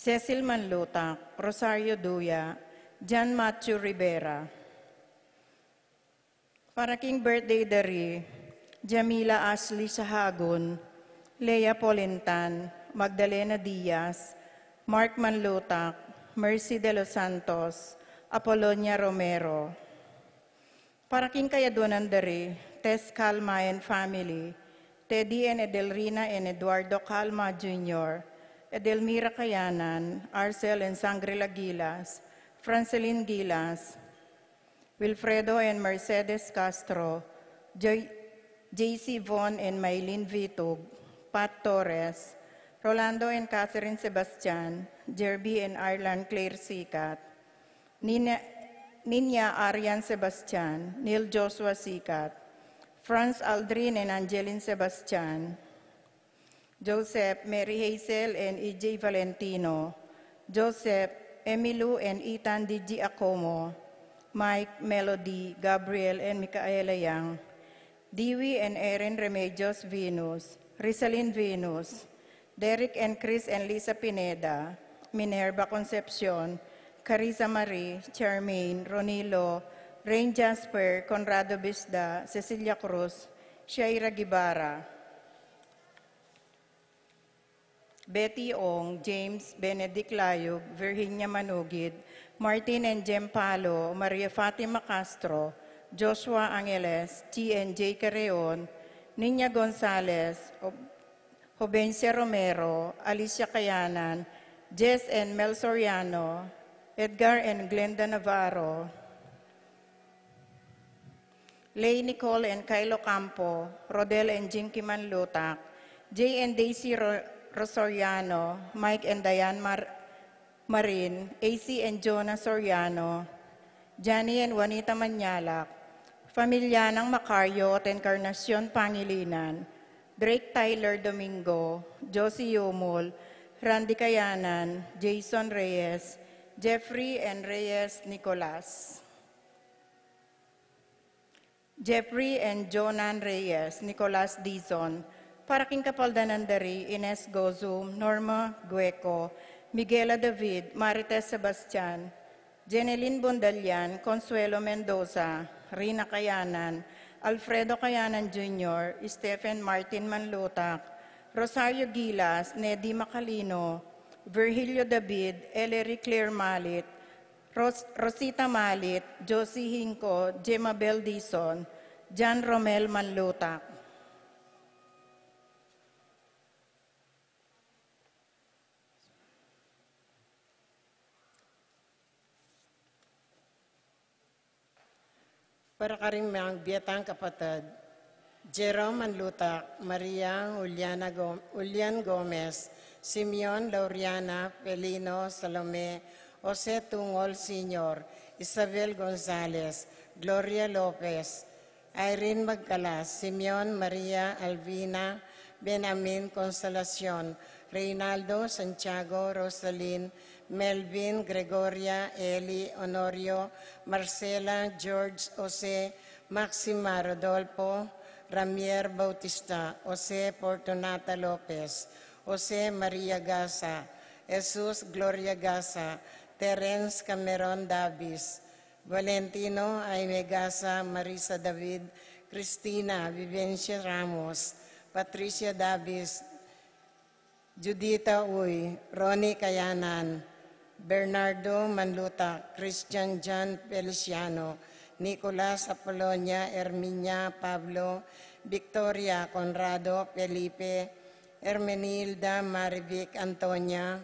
Cecil Manlutak, Rosario Duya, John Matthew Rivera. Para king birthday dari, Jamila Ashley Sahagun, Lea Polintan, Magdalena Diaz, Mark Manlutak, Mercy de los Santos, Apolonia Romero. Para king kayadunan dari, Tess Calma and family, Teddy and Edelrina and Eduardo Calma Jr., Edelmira Kayanan, Arcel and Sangrila Gilas, Franceline Gilas, Wilfredo and Mercedes Castro, JC Von and Maylin Vitug, Pat Torres, Rolando and Catherine Sebastian, Jerby and Arlan Claire Sikat, Ninya Arian Sebastian, Neil Joshua Sikat, Franz Aldrin and Angeline Sebastian, Joseph, Mary Hazel and EJ Valentino, Joseph, Emilu and Ethan D.G. Acomo, Mike, Melody, Gabriel and Micaela Yang, Dewey and Erin Remedios Venus, Rizalyn Venus, Derek and Chris and Lisa Pineda, Minerva Concepcion, Carissa Marie, Charmaine, Ronilo, Rain Jasper, Conrado Bisda, Cecilia Cruz, Shaira Gibara, Betty Ong, James Benedict Layug, Virginia Manugid, Martin and Jem Palo, Maria Fatima Castro, Joshua Angeles, T. and J. Carreon, Nina Gonzalez, Jovencia Romero, Alicia Kayanan, Jess and Mel Soriano, Edgar and Glenda Navarro, Lay Nicole and Kylo Campo, Rodel and Jinky Manlutak, Jay and Daisy Rosoriano, Mike and Diane Marin, AC and Jonah Soriano, Johnny and Juanita Manyalak, Pamilya ng Macario at Encarnacion Pangilinan, Drake Tyler Domingo, Josie Yumul, Randy Kayanan, Jason Reyes, Jeffrey and Reyes Nicolas. Jeffrey and Jonan Reyes, Nicolas Dizon, para king kapaldanan dari, Ines Gozum, Norma Gueco, Miguela David, Marites Sebastian, Jeneline Bondalian, Consuelo Mendoza, Rina Kayanan, Alfredo Kayanan Jr., Stephen Martin Manlutak, Rosario Gilas, Neddy Macalino, Virgilio David, Ellery Claire Malit, Rosita Malit, Josie Hinco, Jemabel Dizon, John Romel Manlutak. Para karing mga biyatang kapatid, Jerome Manlutak, Maria Ulian Gomez, Simeon Lauriana Pelino Salome, Jose Tungol Sr., Isabel Gonzalez, Gloria Lopez, Irene Magcalas, Simeon Maria Alvina, Benamin Consolacion, Reynaldo Santiago Rosalyn, Melvin Gregoria Eli Honorio, Marcela George Jose, Maxima Rodolfo, Ramier Bautista, Jose Fortunata Lopez, Jose Maria Gasa, Jesus Gloria Gasa, Terence Cameron Davis, Valentino Aime Gasa, Marisa David, Cristina Vivencia Ramos, Patricia Davis, Judita Uy, Ronnie Kayanan, Bernardo Manlutak, Christian John Feliciano, Nicolas Apolonia, Herminia Pablo, Victoria Conrado Felipe, Hermenilda Marivic Antonia,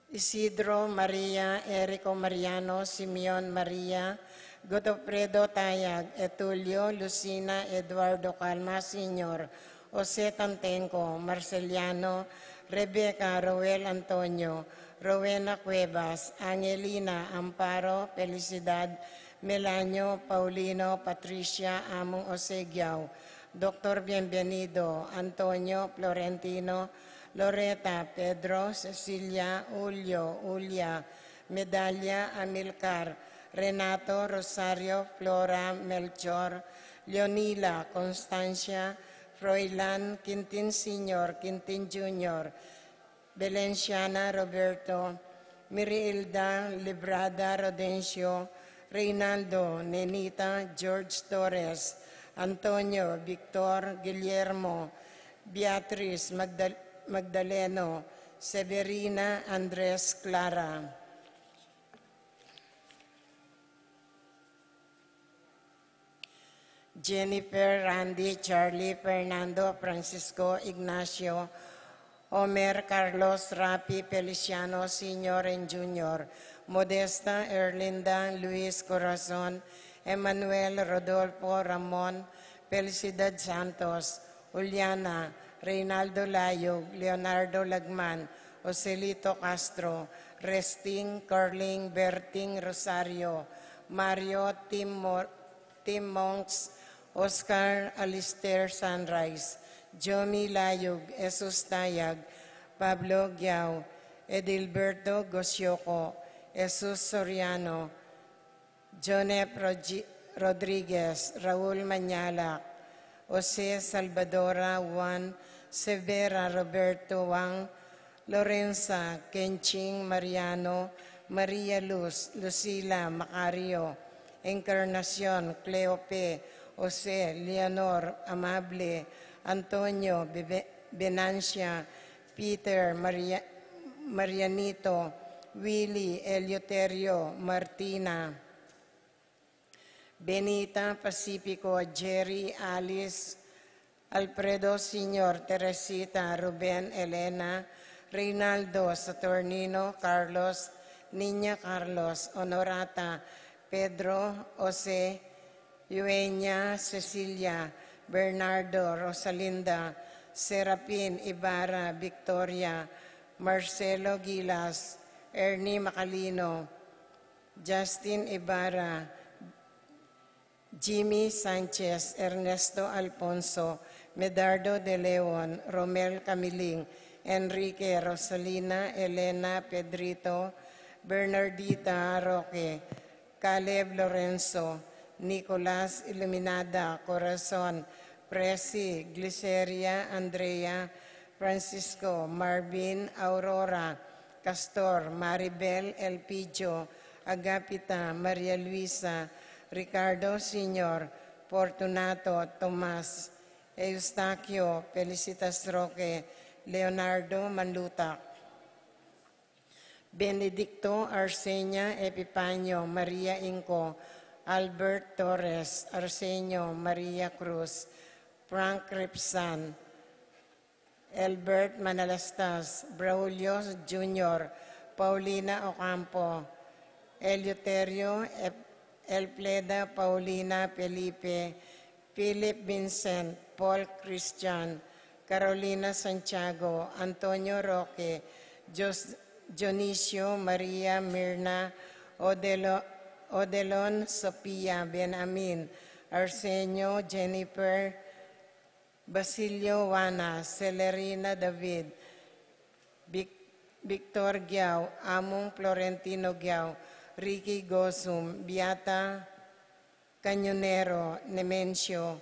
Isidro Maria, Erico Mariano, Simeon Maria, Godofredo Tayag, Etulio, Lucina, Eduardo Calma Sr., Jose Tantenco, Marceliano, Rebecca Roel Antonio, Rowena Cuevas, Angelina Amparo, Felicidad, Melanio, Paulino, Patricia, Among Osegiao, Dr. Bienvenido, Antonio, Florentino, Loreta, Pedro, Cecilia, Julio, Ulia, Medalla, Amilcar, Renato, Rosario, Flora, Melchor, Leonila, Constancia, Froilan, Quintin Sr., Quintin Jr., Belenciana Roberto, Miriilda Librada Rodencio, Reynaldo Nenita George Torres, Antonio Victor Guillermo, Beatriz Magdaleno, Severina Andres Clara. Jennifer, Randy, Charlie, Fernando, Francisco, Ignacio, Omer, Carlos, Rapi, Feliciano, Sr. and Jr., Modesta, Erlinda, Luis Corazon, Emmanuel, Rodolfo, Ramon, Felicidad Santos, Juliana, Reynaldo Layog, Leonardo Lagman, Joselito Castro, Resting, Carling, Berting, Rosario, Mario, Tim Monks, Oscar Alistair Sunrise, Jomi Layog, Jesus Tayag, Pablo Giao, Edilberto Gosioco, Jesus Soriano, Jonep Rodriguez, Raul Manyalak, Jose Salvadora Juan, Severa Roberto Wang, Lorenza Kenching Mariano, Maria Luz, Lucila Macario, Encarnacion Cleope, Jose Leonor Amable, Antonio Benancia, Peter Marianito, Willie Eleuterio Martina, Benita Pacifico, Jerry Alice, Alfredo Sr., Teresita, Ruben Elena, Reynaldo Saturnino, Carlos, Niña Carlos, Honorata, Pedro, Jose, Eugenia, Cecilia, Bernardo, Rosalinda, Serapin Ibarra, Victoria, Marcelo Gilas, Ernie Macalino, Justin Ibarra, Jimmy Sanchez, Ernesto Alfonso, Medardo de Leon, Romel Camiling, Enrique Rosalina, Elena Pedrito, Bernardita Roque, Caleb Lorenzo, Nicolas Iluminada, Corazon, Presi, Gliceria, Andrea, Francisco, Marvin, Aurora, Castor, Maribel Elpidio, Agapita, Maria Luisa, Ricardo Sr., Fortunato, Tomas, Eustaquio, Felicitas Roque, Leonardo Manlutak, Benedicto Arsenio Epipanio, Maria Inco, Albert Torres, Arsenio Maria Cruz, Frank Ripsan, Albert Manalastas, Braulio Jr., Paulina Ocampo, Eleuterio Elpleda Paulina Felipe, Philip Vincent, Paul Christian, Carolina Santiago, Antonio Roque, Dionisio Maria Mirna, Odelon Sophia Benamin, Arsenio Jennifer, Basilio Juana, Celerina David, Victor Giao, Among Florentino Giao, Ricky Gosum, Beata Cañonero, Nemencio,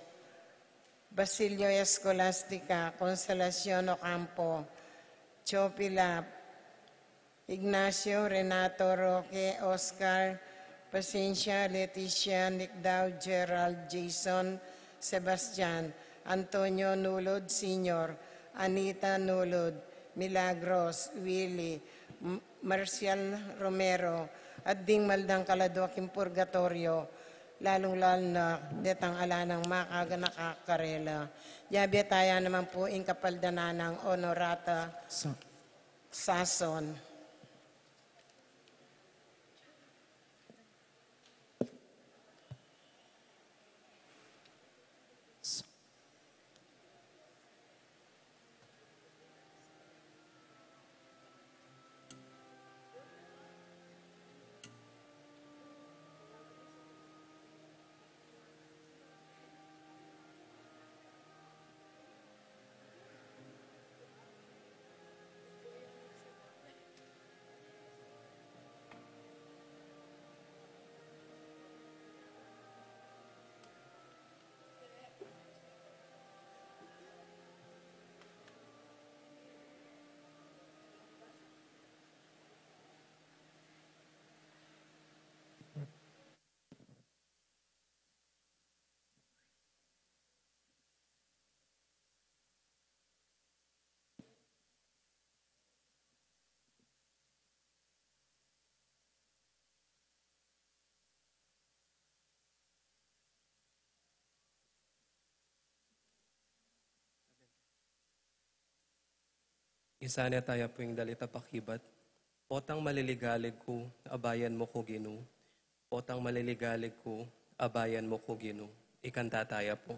Basilio Escolastica, Consolacion Ocampo, Chopila, Ignacio Renato Roque, Oscar Paciencia, Leticia, Nicdao, Gerald, Jason, Sebastian, Antonio Nulod Sr., Anita Nulod, Milagros, Willie, Marcial Romero, at ding maldang kaladwaking purgatorio, lalong-lalo na detang ala ng makaga nakakarela. Yabi tayo naman po in kapaldanan ng Honorata Sason. Isanya tayo po yung dalita pakibat. Potang maliligalig ko, abayan mo ko Ginoo. Potang maliligalig ko, abayan mo ko Ginoo. Ikanta tayo po.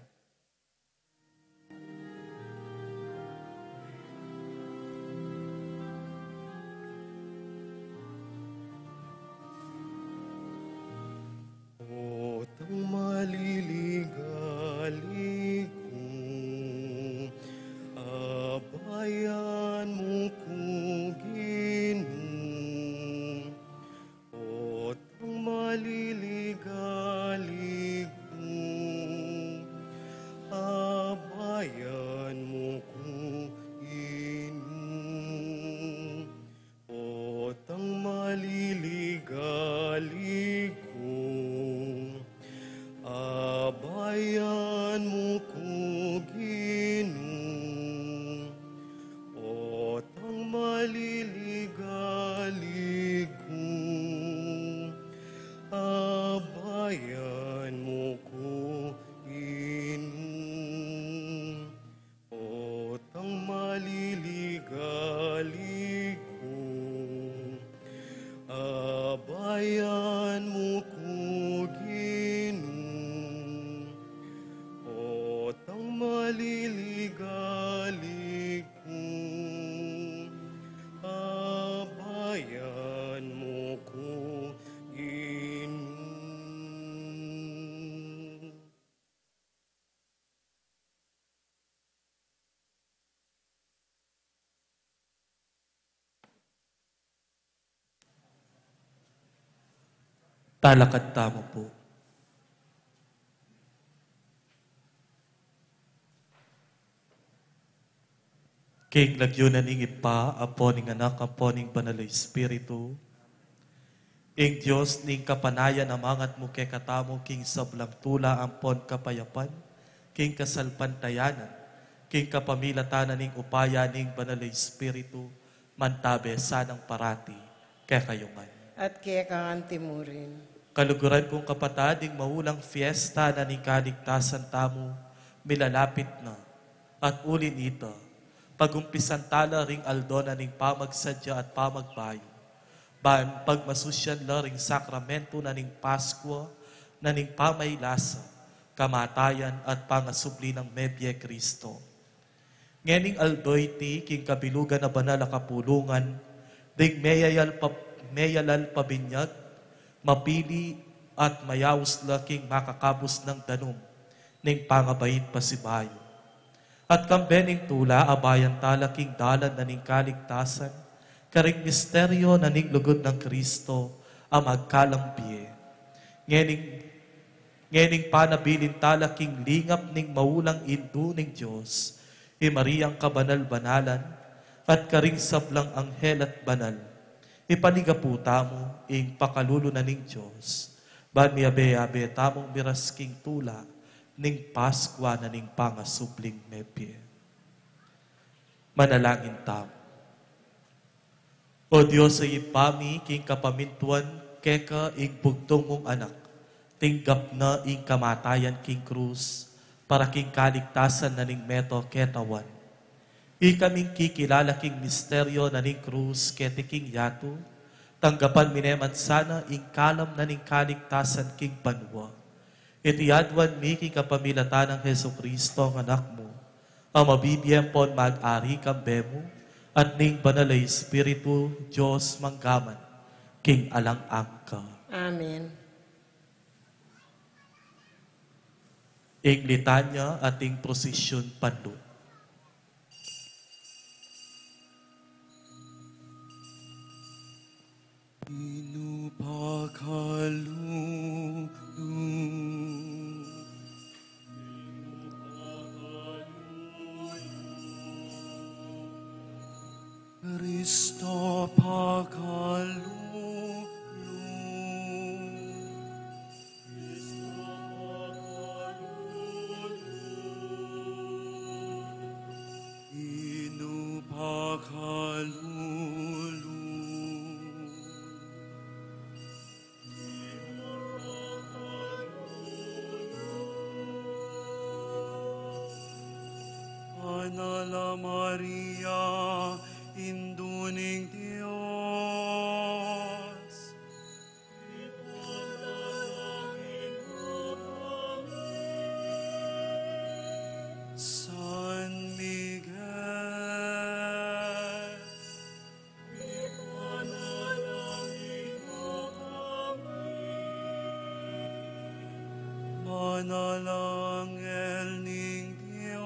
Potang maliligalig ko, abayan mo ko Ginoo. Potang maliligalig ko, abayan mo ko Ginoo. Potang maliligalig ko, abayan mo ko Ginoo. Potang maliligalig ko, abayan mo ko Ginoo. Potang maliligalig ko, abayan mo ko Ginoo. Potang maliligalig ko, abayan mo ko Ginoo. Talakad tamo po. King nagyunan ing ipa, apo ning anak, apo ning banal na Espiritu. Ing Diyos ning kapanayan amangat mo kay katamo, king sablang tula ampon kapayapan, king kasalpantayanan, king kapamilatanan ning upaya ning banal na Espiritu, mantabe sanang parati, kay kayungan. At kaya kang timurin. Kaluguran kong kapatading maulang fiesta na ning kaligtasan tamo, milalapit na, at ulin ito, pagumpisan tala ring aldo na ning pamagsadya at pamagbayo, ban pagmasusyan la ring sakramento na ning Pasko, na ning pamaylasa, kamatayan at pangasubli ng Mebye Kristo. Ngening aldoy ti king kabilugan na banal na kapulungan, ding meyalal pabinyag, mapili at mayawos laking makakabos ng danum, ning pangabait pasibayo. At kambening tula, abayan talaking dalan na ning kaligtasan, karing misteryo na ning lugod ng Kristo, ang magkalambiye. Ngening panabilin talaking lingap ning maulang indu ning Diyos, Mariyang kabanal-banalan, at karing sablang anghel at banal, ipanigaputa mo, ing pakalulo na ning Diyos, ban miyabe-abe tamong mirasking tula, ning Paskwa na ning pangasubling Mebye. Manalangin tamo. O Diyos ay ipami, king kapamintuan, keka ing bugtong mong anak, tinggap na ing kamatayan king krus, para king kaligtasan na ning meto ketawan. Ikaming kikilala king misteryo na ning krus kete king yato, tanggapan mineman sana ing kalam na ning kaligtasan king banwa. Itiyadwan mi king kapamilatan ng Heso Kristo ang anak mo, ang mabibiyempon mag-ari kambemo, at ning banal na Espiritu, Diyos manggaman, king alang angka. Amen. Ing litanya ating prosesyon panlo. Cristo pakalu. Anala Maria, Ipanalangin ning Diyos.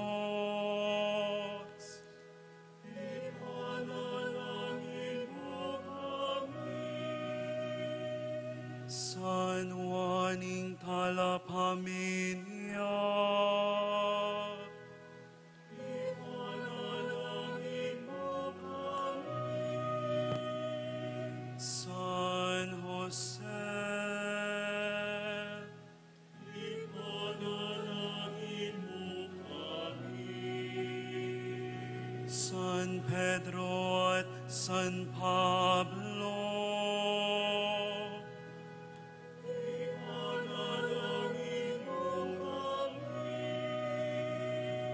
Ipanalangin mo kami. San Juaning Talapaminya. Ipanalangin mo kami. San Jose. Ipanalangin mo kami. San Pedro at San Pablo. Ipanalangin mo kami.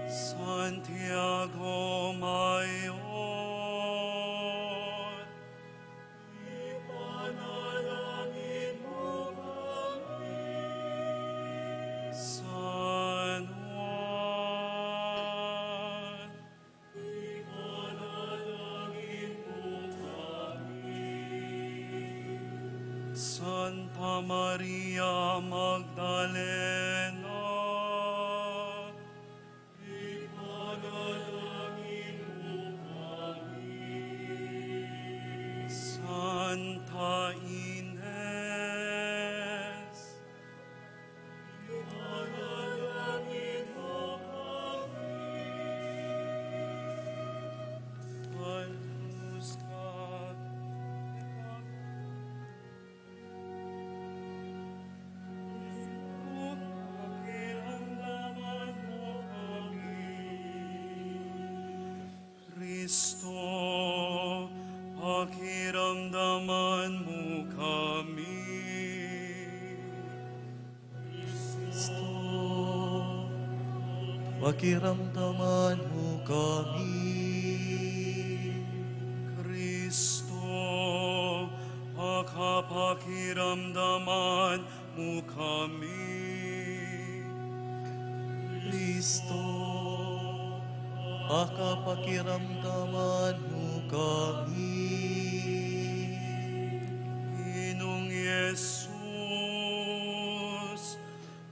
Santiago Mayor. Ipanalangin mo kami. San Juan. Ipanalangin mo kami. Santa Maria Magdalena. Ipanalangin mo kami. Santa Ines. Ipanalangin mo kami. Agnus pakiramdaman mo kami. Kristo, pakiramdaman mo kami. Kristo, pakiramdaman mo kami. Kristo, pakiramdaman mo kami. Kristo, pakiramdaman mo kami. Ginong Yesus,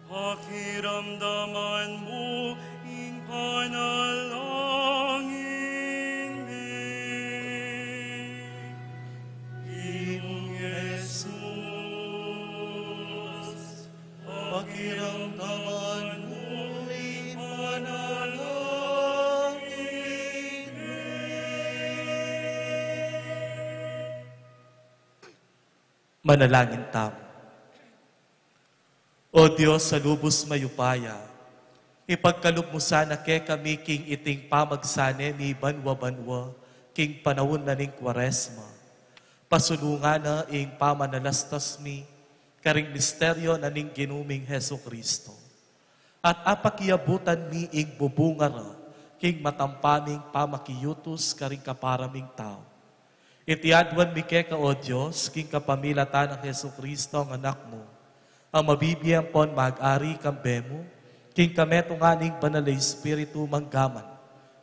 pakiramdaman mo ing panalangin mi. Ginong Yesus, Pakiramdaman mo ing panalangin Manalangin tamo. O Diyos sa lubos mayupaya, ipagkaloob mo sana kay kami king iting pamagsane ni banwa-banwa, king panahon na ning Kwaresma. Pasulungan na ing pamanalastas mi, karing misteryo na ning ginuming Heso Kristo. At apakiabutan mi ing bubungara, king matampaming pamakiyutos karing kaparaming tao. Itiadwan mi kay ka, O Diyos, king kapamilatan ng Heso Kristo ang anak mo, ang mabibiyang pon mag-ari kambemo, king kameto nga ning banalay Espiritu manggaman,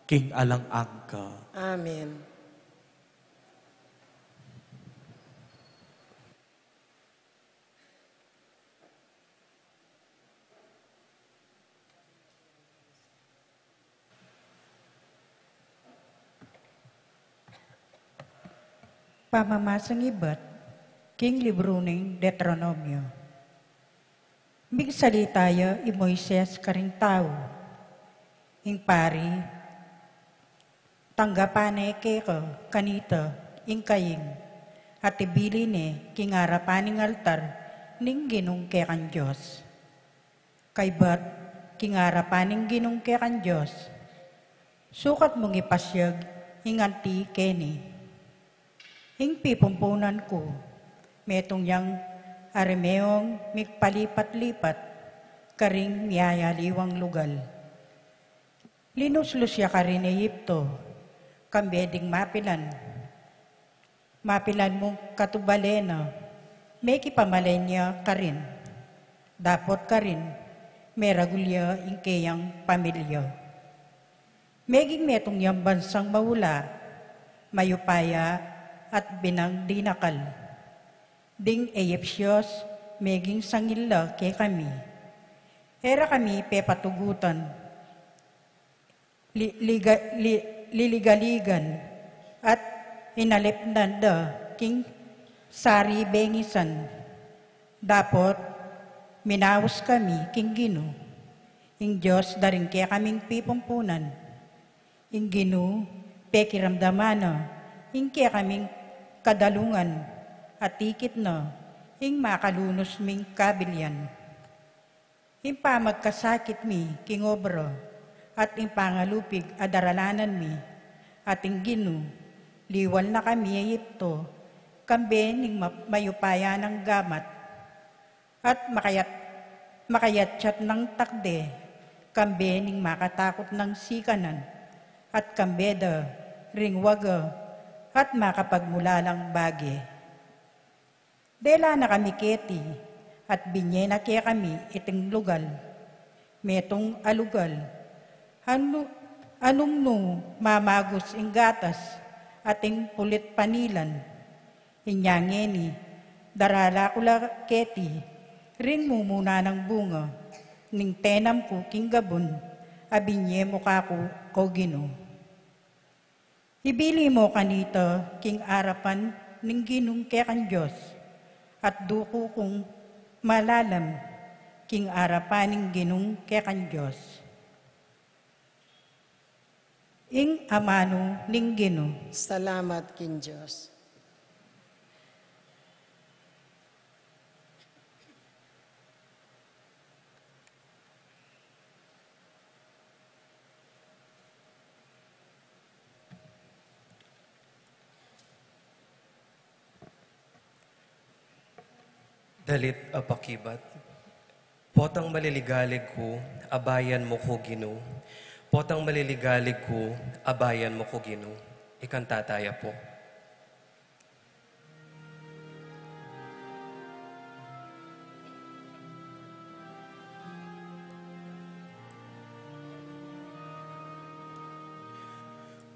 king alang angka. Amen. Pamamasang iba't, king libro ng Deuteronomio. Migsalitayo i Moises karing tao, ing pari, tanggapane ke ka kanita, ing kaying, at ibili ne, king arapaning altar, ning ginong ke kan Diyos. Kaybat, king arapaning ginong ke kan Diyos, sukat mong ipasyag, ing anti keni. Ing pipumpunan ko, metong yang arimeong mikpalipat-lipat, karing niyayaliwang lugal. Linuslusya ka rin Egypto, kambeding mapilan. Mapilan mong katubalena, may kipamalay niya ka rin. Dapot ka rin, may ragulya ing kayang pamilya. Meging metong yang bansang mawula, mayupaya, at binang dinakal. Ding Egyptios, meging sangilla kay kami. Era kami pepatugutan, liligaligan, at inalipnan da king sari bengisan. Dapot, minawas kami king Gino. Ing Diyos daring kaya kaming pipumpunan. Ing Gino, pekiramdamana, ing kaya kaming kadalungan, at tikit na, ing makalunos ming kabilyan. Ing pamagkasakit mi, king obra, at ing pangalupig adaralanan mi, at ing Gino, liwal na kami ayipto, kambe ning mayupaya ng gamat, at makayatsat ng takde, kambe ning makatakot ng sikanan, at kambeda, ringwaga, at makapagmulalang bagi. Dela na kami keti, at binye na kaya kami iting lugal, metong alugal, anong nung mamagos ing gatas, ating pulit panilan, inyangeni, darala kula keti, ring mumuna ng bunga, ning tenam ko king gabon, abinye mo kako o Gino. Ibili mo kanito king arapan ning Ginong kekan Diyos, at duko kong malalam king arapan ning Ginong kekan Diyos. Ing amano ning Gino. Salamat kin Diyos. Dalit apakibat. Potang maliligalig ko, abayan mo ko Gino. Potang maliligalig ko, abayan mo ko Gino. Ikanta tayo po.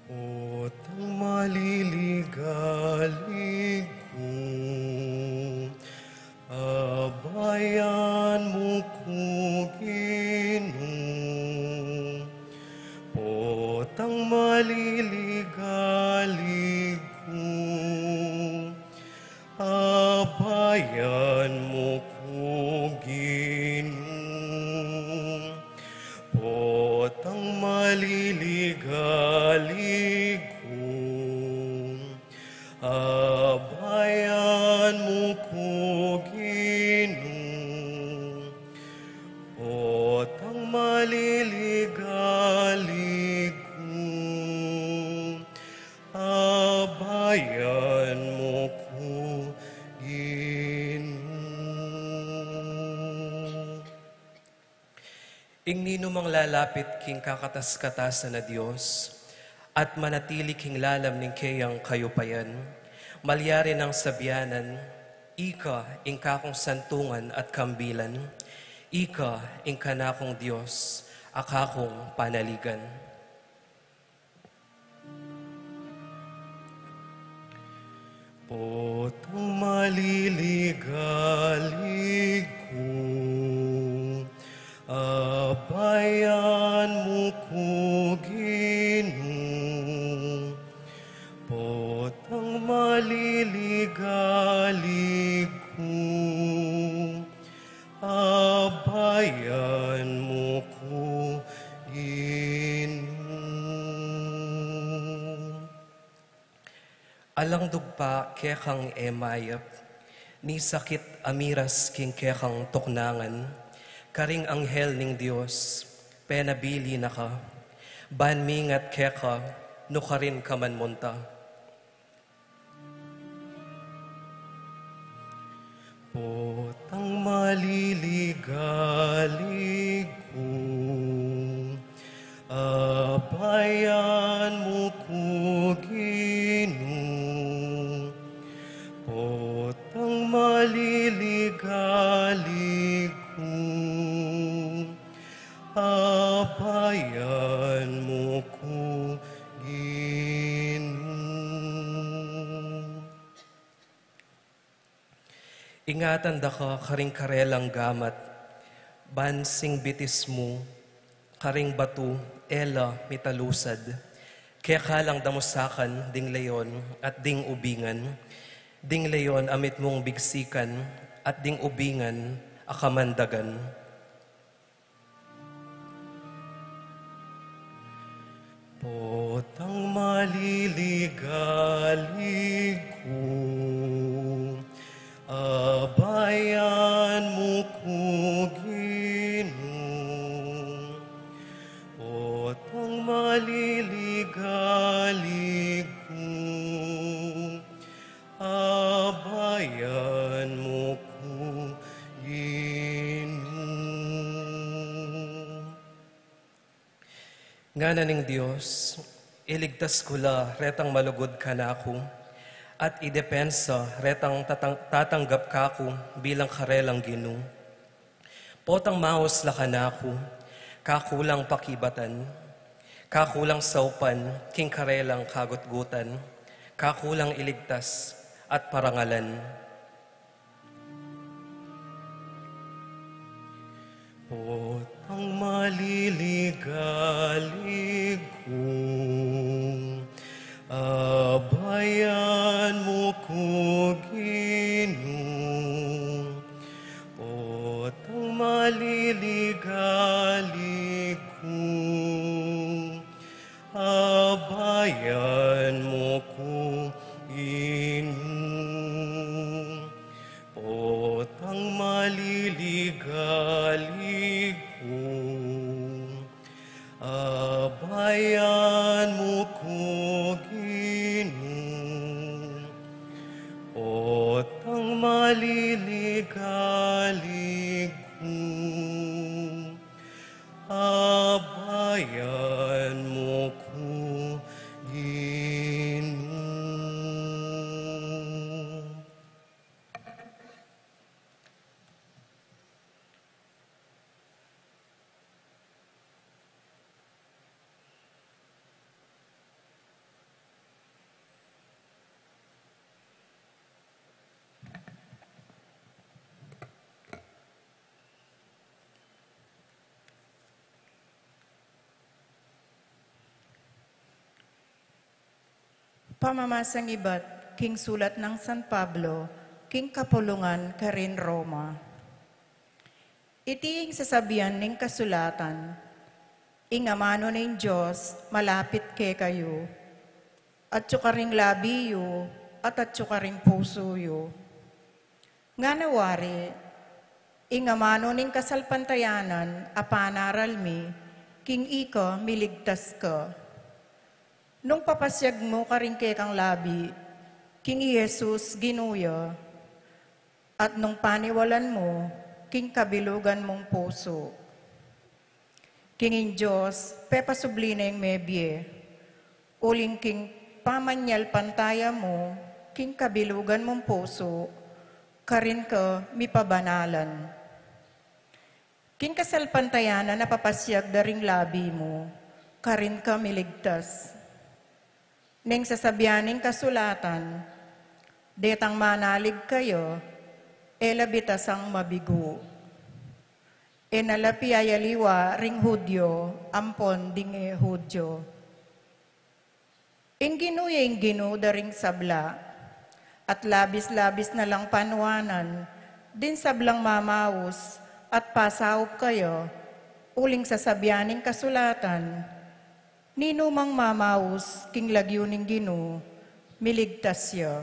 Potang maliligalig ko, abayan mo ko Gino. Potang maliligalig ko, abayan mo ko Gino. Potang maliligalig ko, abayan mo ko Gino. Potang maliligalig ko, abayan mo ko Gino. Ing nino mang lalapit king kakatas-katasan na Diyos, at manatili king lalam ning kayang kayupayan, malyari ng sabyanan, ika ing kakong santungan at kambilan, ika ing kanakong Diyos, akakong panaligan. Potang maliligalig ko, abayan mo ko Gino. Potang maliligalig ko, abayan mo ko Gino. Alang dugpa kekang emayap, ni sakit amiras king kekang tuknangan, karing anghel ning Diyos, penabili na ka, banmingat keka, no karin kaman munta. Potang maliligalig ko, abayan mo ko Gino. Potang maliligalig ko, abayan mo ko Gino. Ingatan da ka karing karelang gamat, bansing bitis mo, karing batu, ela mitalusad, kaya kalang damusakan, ding leyon at ding ubingan, ding leyon amit mong bigsikan, at ding ubingan akamandagan. Potang maliligalig ko, abayan mo ko Ginoo. Potang maliligalig ko, abayan mo ko Ginoo. Ngana ning Dios, iligtas ko la retang malugod ka na ako, at idepensa retang tatanggap ka ako bilang karelang Ginoo. Potang mahos la ka na ako, kakulang pakibatan, kakulang saupan, king karelang kagutgutan, kakulang iligtas at parangalan. Potang maliligalig ko, abayan mo ko Ginoo. Potang maliligalig ko, abayan mo ko Ginoo. Potang maliligalig ko, abayan mo ko Ginoo. Potang maliligalig ko, abayan mo ko Ginoo. Pamamasang iba't king sulat ng San Pablo, king kapulungan karin Roma. Itiing sasabihan ning kasulatan, ingamano ning Diyos, malapit ke kayo, at karing labiyo, at karing pusoyo. Nga nawari, ingamano ning kasalpantayanan, apanaralmi, king ika miligtas ka. Nung papasyag mo karing kang labi, king Jesus ginuya, at nung paniwalan mo, king kabilugan mong puso. Kinging Diyos, pepasubli na yung mebye, uling king pamanyal pantaya mo, king kabilugan mong puso, karin ka mipabanalan. King kasalpantayanan na papasyag daring labi mo, karin ka miligtas. Neng sasabianing kasulatan, detang manalig kayo, elabitas ang mabigo. Enalapiayaliwa ring Hudyo, ampon ding Hudyo. Ingginuya ingginu daring sabla, at labis-labis na lang panwanan, din sablang mamawos, at pasaup kayo, uling sasabianing kasulatan, ninumang mamawos, king lagyo ning Ginoo, miligtas yo.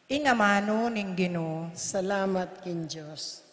Ingamano ning Ginoo. Salamat kin Diyos.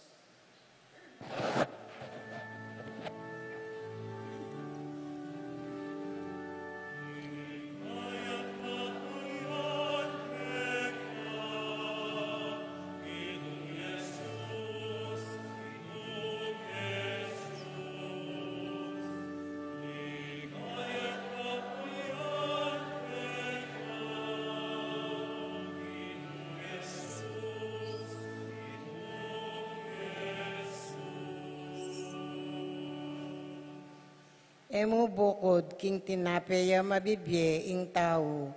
Emo bukod king tinapeya mabibye ing tao,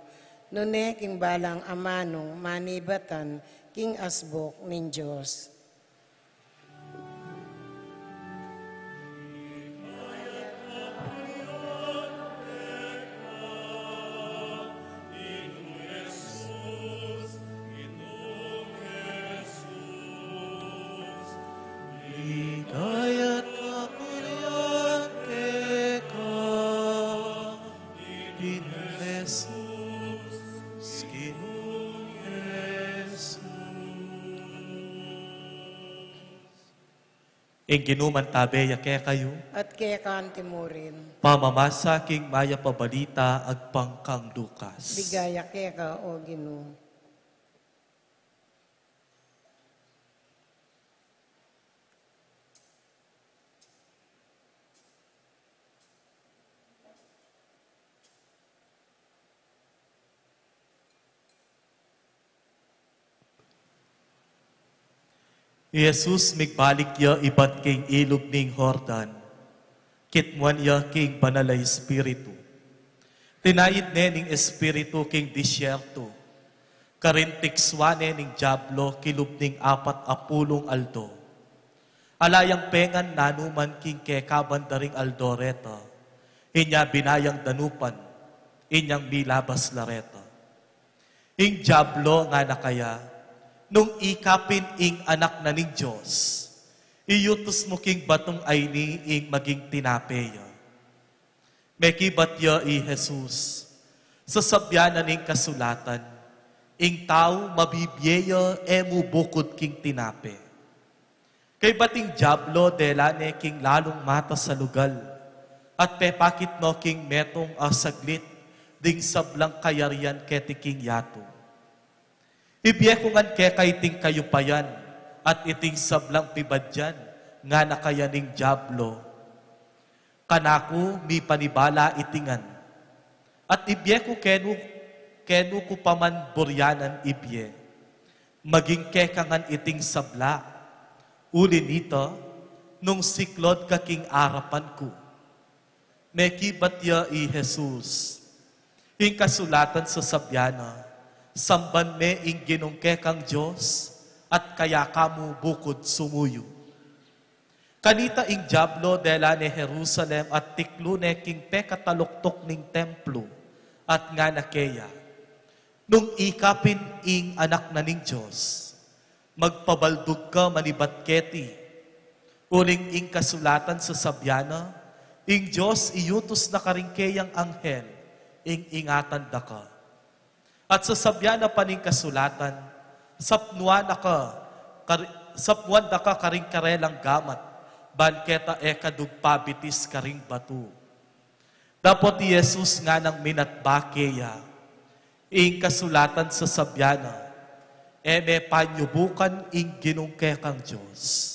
nune king balang amanong manibatan king asbok nin Diyos. ing ginuman tabeya kaya kayo, at kaya kan timurin. pamamasa king maya pabalita agpangkang Lukas. Bigaya kaya ka o Ginoo. Jesus migbalik ya ibat king ilog ning Hordan. Kitmuan ya king banalay espiritu. Tinayid ne ning espiritu king disyerto. Karintikswane ning Diablo kilub ning 40 aldo. Alayang pengan nanuman king kekabandaring aldoreta. Inya binayang danupan. Inyang milabas lareta. Ing Diablo nga nakaya, nung ikapin ing anak na ning Diyos, iyutos mo king batong ay ni ing maging tinapeya. Mekibat ya i Jesus, sasabyanan ning kasulatan, ing tao mabibyeya emu bukod king tinape. Kay bating Diablo delane king lalong mata sa lugal, at pepakit no king metong saglit, ding sablang kayarian keti king yato. Ibyekungan ke kay ting kayupayan at iting sablang pibadyan nga nakayaning Diablo. Kanaku mi panibala itingan. At ibyeku kenu ko paman boryanan ibye. Maging kekangan iting sabla. Uli nito, nung siklod kaking arapan ko. Mekibat ya i Jesus. Ing kasulatan sa sabyana, samban me ing ginungke kang Diyos, at kaya kamu bukod sumuyo. Kanita ing Diablo dela ni Jerusalem at tiklo ne king pekataluktok ning templo, at nga nakeya. Nung ikapin ing anak na ning Diyos, magpabaldog ka manibatketi. Uling ing kasulatan sa sabyana, ing Diyos iyutos na karingkeyang anghel, ing ingatan da ka. At sa sabyana pa ning kasulatan, sapnuan da ka karing karelang gamat, banketa kadugpabitis karing batu. Dapat ni Jesus nga nang minatbakeya, ing kasulatan sa sabyana, eme panyubukan ing ginungke kang Diyos.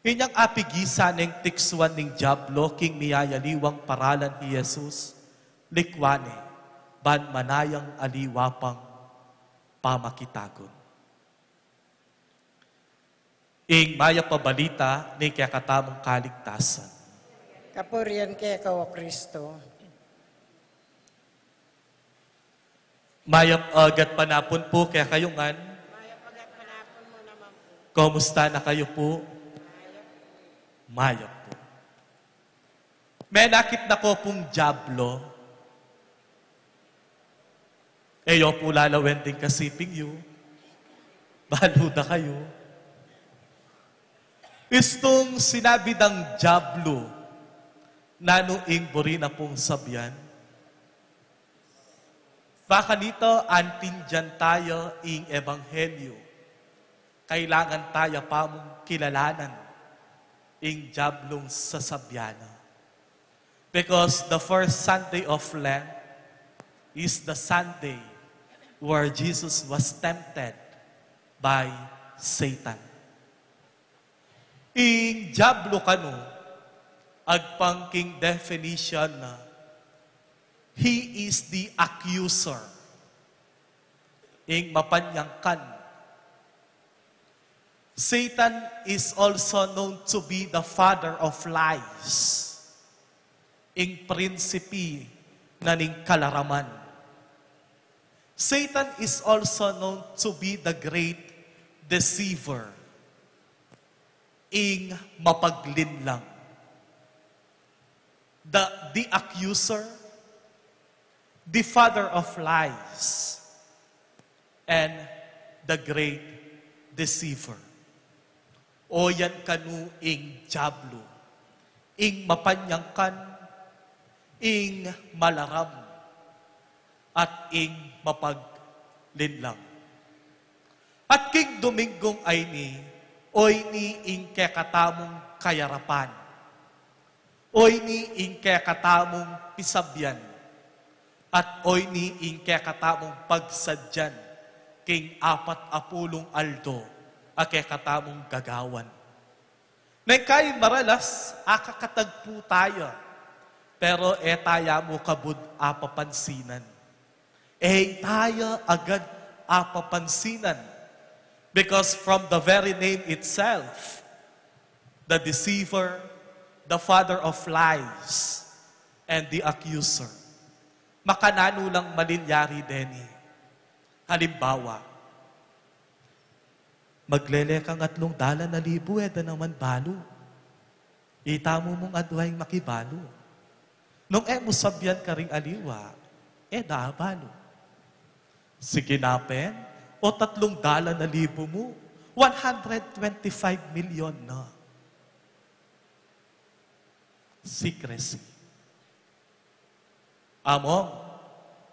Inyang apigisa ning tiksuan ning Diablo king miyayaliwang paralan ni Jesus, likwane, ban manayang aliwapang pamakitagon. Ing maya pabalita ni kakatamong kaligtasan. Kapurian kaya ka o Kristo. Mayap agad panapon po kaya kayungan. Kumusta na kayo po? Mayap po. May nakit na ko pong Diablo. Eyo po lalawen din kasiping yu. Balo na kayo. Istong sinabi ng Diablo, nanuing buri na pong sabyan. Baka nito, antindiyan tayo ing ebanghelyo. Kailangan tayo pa mong kilalanan ing Diablong sasabyana. Because the first Sunday of Lent is the Sunday where Jesus was tempted by Satan. Ing Diablo kano, agpangking definition na, he is the accuser. Ing mapanyangkan. Satan is also known to be the father of lies. Ing prinsipi na ning kalaraman. Satan is also known to be the great deceiver. Ing mapaglinlang. The accuser, the father of lies, and the great deceiver. O yan kanu ing Diablo, ing mapanyangkan, ing malaram, at ing mapaglinlang. At king Domingong ay ni, oy ni ingke katamong kayarapan. Oy ni ingke katamong pisabyan. At oy ni ingke katamong pagsadyan. King 40 aldo, ake katamong gagawan. Nang kay maralas, akakatagpo tayo. Pero taya mo kabud apapansinan. Tayo agad apapansinan. Because from the very name itself, the deceiver, the father of lies, and the accuser, makanano lang malinyari deni. Halimbawa, maglele kang 3,000 eda naman balo. Itamo mong adway makibalo. Nung mo sabyan ka ring aliwa, balo. Sige napen, o 3,000 mo, 125 million na. Secrecy. Among,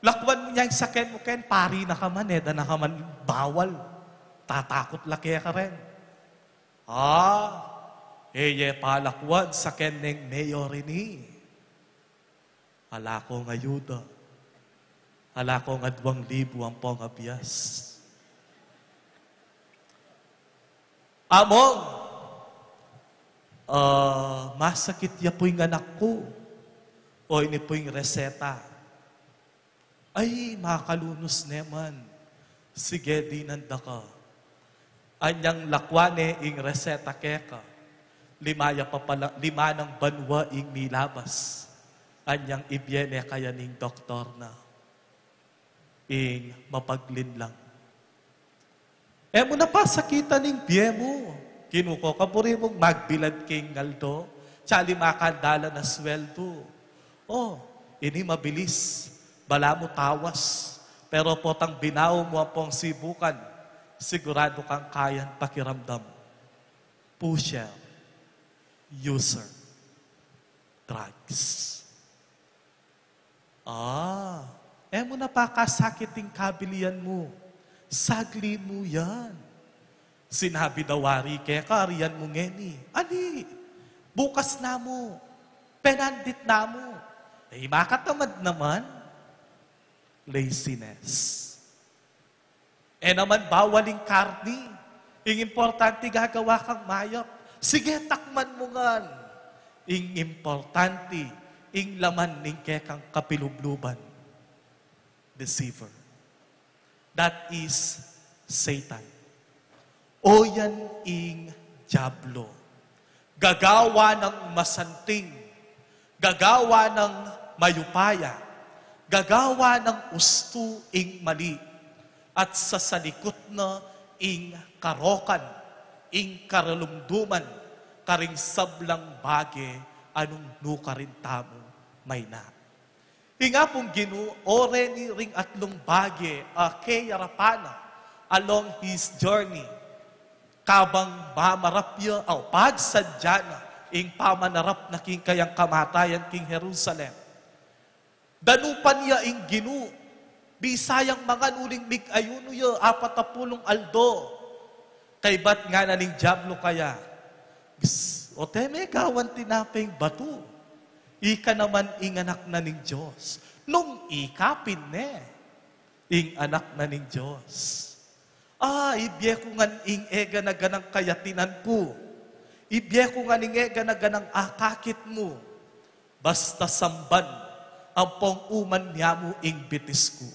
lakwan mo niya yung saken mo ken, pari na ka man, na ka man bawal. Tatakot laki ka rin. Palakwan saken ng mayorini. Hala ko nga yuda. Hala ko nga 2,000 ang pangabiyas. Among, masakit ya po yung anak ko. O ini po yung reseta. Ay, makalunos naman. Sige, di nanda ka. Anyang lakwane ing reseta keka. 5 ng banwa ing milabas. Anyang ibyene kaya ning doktor na. Ing mapaglin lang. Mo na pa sakita ning biye mo. Kinuko ka puri mong magbilad king ngaldo. Tsali makandala na sweldo. Ini mabilis. Bala mo tawas. Pero potang binaw mo ang pong sibukan. Sigurado kang kayan pakiramdam. Pusher. User. Drugs. Mo na pa kasakiting kabilian mo. Sagli mo yan. Sinabi dawari kaya kariyan mo ngeni. Ali, bukas na mo. Penandit na mo. Makatamad naman. Laziness. Naman bawaling karni. Ing importante gagawa kang mayap. Sige, takman mo nga. Ing importante, ing laman ning kekang kapilubluban. Deceiver. That is Satan. O yan ing Diablo. Gagawa ng masanting. Gagawa ng mayupaya. Gagawa ng usto ing mali. At sa salikot na ing karokan, ing karalumduman, karing sablang bage, anong nukarin tamo may na. Hinga pong ore ni ring 3 bage, kay Yarapana, along his journey, kabang mamarapya, pagsadya na, ing pamanarap na king kayang kamatayan king Jerusalem. Danupan niya ing bisayang mga nuling mig ayuno ya, 40 aldo. Kay bat nga na ning Diablo kaya. Teme gawan tinapeng batu. Ika naman ing anak na ning Diyos. Nung ikapin ing anak na ning Diyos. Ibye ko nga ing ega na ganang kayatinan ko. Ibye ko nga ning ega na ganang akakit mo. Basta samban ang pong-uman niya mo ing bitis ko.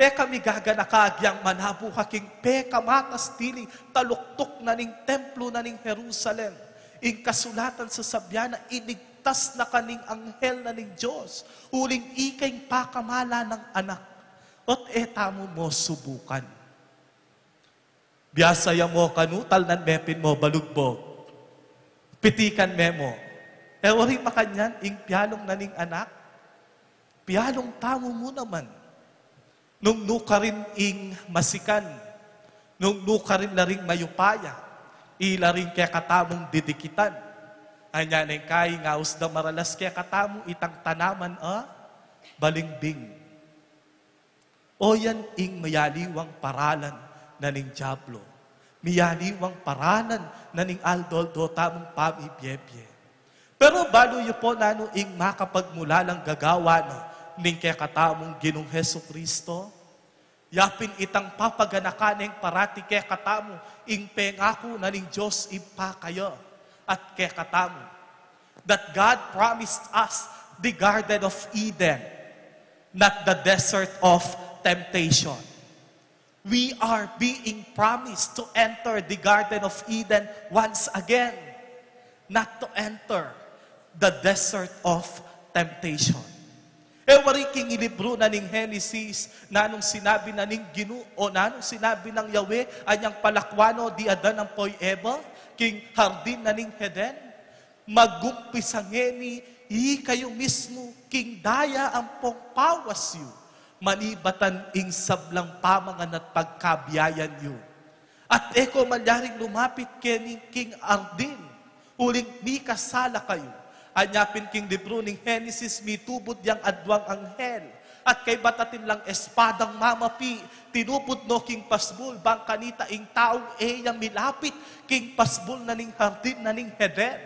Kami gagana kagyang manhabu haking kamatas tiling taluktok na ning templo na ning Jerusalem. Ing kasulatan sa sabyana, inigtas na kaning anghel na ning Diyos. Uling ikay pakamala ng anak. Tamo mo subukan. Biyasaya mo kanutal nan mepin mo balugbog. Pitikan memo. Wari makanyan, ing piyalong na ning anak. Piyalong tamo mo naman. Nung nukarin ing masikan, nung nukarin na ring mayupaya, ila rin kaya katamong didikitan. Anya neng kay ngaus da maralas kaya katamong itang tanaman, balingbing. O yan ing mayaliwang paralan na ning Diablo. miyaniwang paranan na ning aldol do tamong pamibiyebye. Pero balo yu po nano ing makapagmula lang gagawa no, ning kaya katamong Ginong Heso Kristo, yapin itang papaganakaning parati kaya katamo ing pengako na ning Diyos ipa kayo at kaya katamo that God promised us the Garden of Eden, not the desert of temptation. We are being promised to enter the Garden of Eden once again, not to enter the desert of temptation. Wari king ilibro na ning Genesis, nanong sinabi na ning Ginoo, nanong sinabi ng Yahweh, anyang palakwano di adan ang poy Eva, king hardin na ning Eden, magumpisangeni, kayo mismo, king daya ang pawas yu, manibatan ing sablang pamangan at pagkabiyayan yu. At eko malyaring lumapit kening king Ardin, uling mi kasala kayo. Anyapin king libro ning Genesis, mitubod yang adwang anghel. At kay batatin lang espadang mamapi, tinupod no king pasbul, bang kanita ing tao yang milapit, king pasbul na ning Ardin na ning Eden.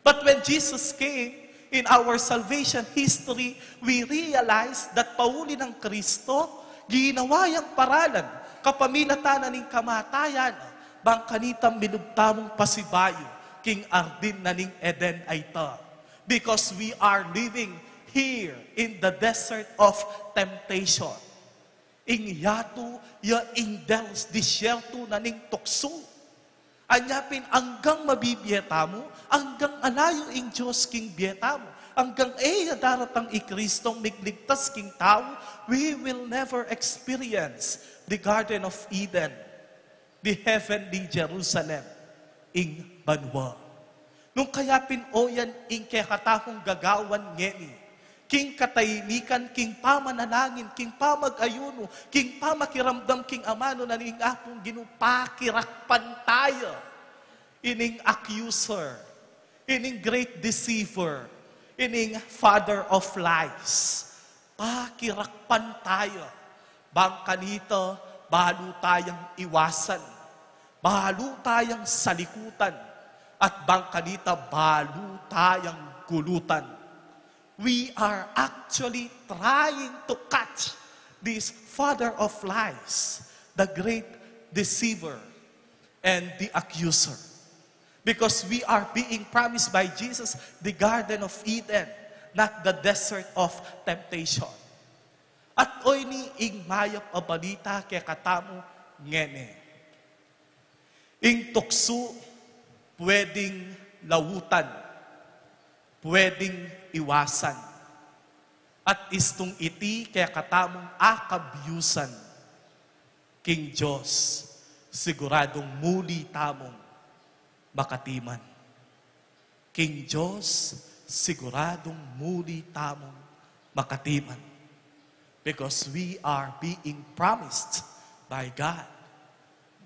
But when Jesus came, in our salvation history, we realize that pauli ng Kristo, ginawa yang paralan, kapamilatanan ng kamatayan, bang kanitang minubtamong pasibayo, king Ardin na ning Eden ay ta. Because we are living here in the desert of temptation. Ing yato, ya ing dels disyerto na ning tukso. Anyapin, hanggang mabibiyeta mo, hanggang alayo ing Diyos king biyeta mo, hanggang daratang ikristong migligtas king tao, we will never experience the Garden of Eden, the heavenly Jerusalem, ing banwa. Nung kayapin oyan ing kekatahong gagawan ngeni, king katayimikan, king pamanalangin, king pamag-ayuno, king pamakiramdam, king amano na ning akong ginupakirakpan tayo. Ining accuser, ining great deceiver, ining father of lies. Pakirakpan tayo. Bang kanito, balo tayang iwasan, balo tayang salikutan, at bang kanita, balo tayang gulutan. We are actually trying to catch this father of lies, the great deceiver and the accuser. Because we are being promised by Jesus the Garden of Eden, not the desert of temptation. At oy ni ing mayap a balita kaya katamo ngene. Ing tukso pwedeng lawutan, pwedeng iwasan. At istong iti kaya katamong akabyusan, king Diyos, siguradong muli tamong makatiman. King Diyos, siguradong muli tamong makatiman. Because we are being promised by God.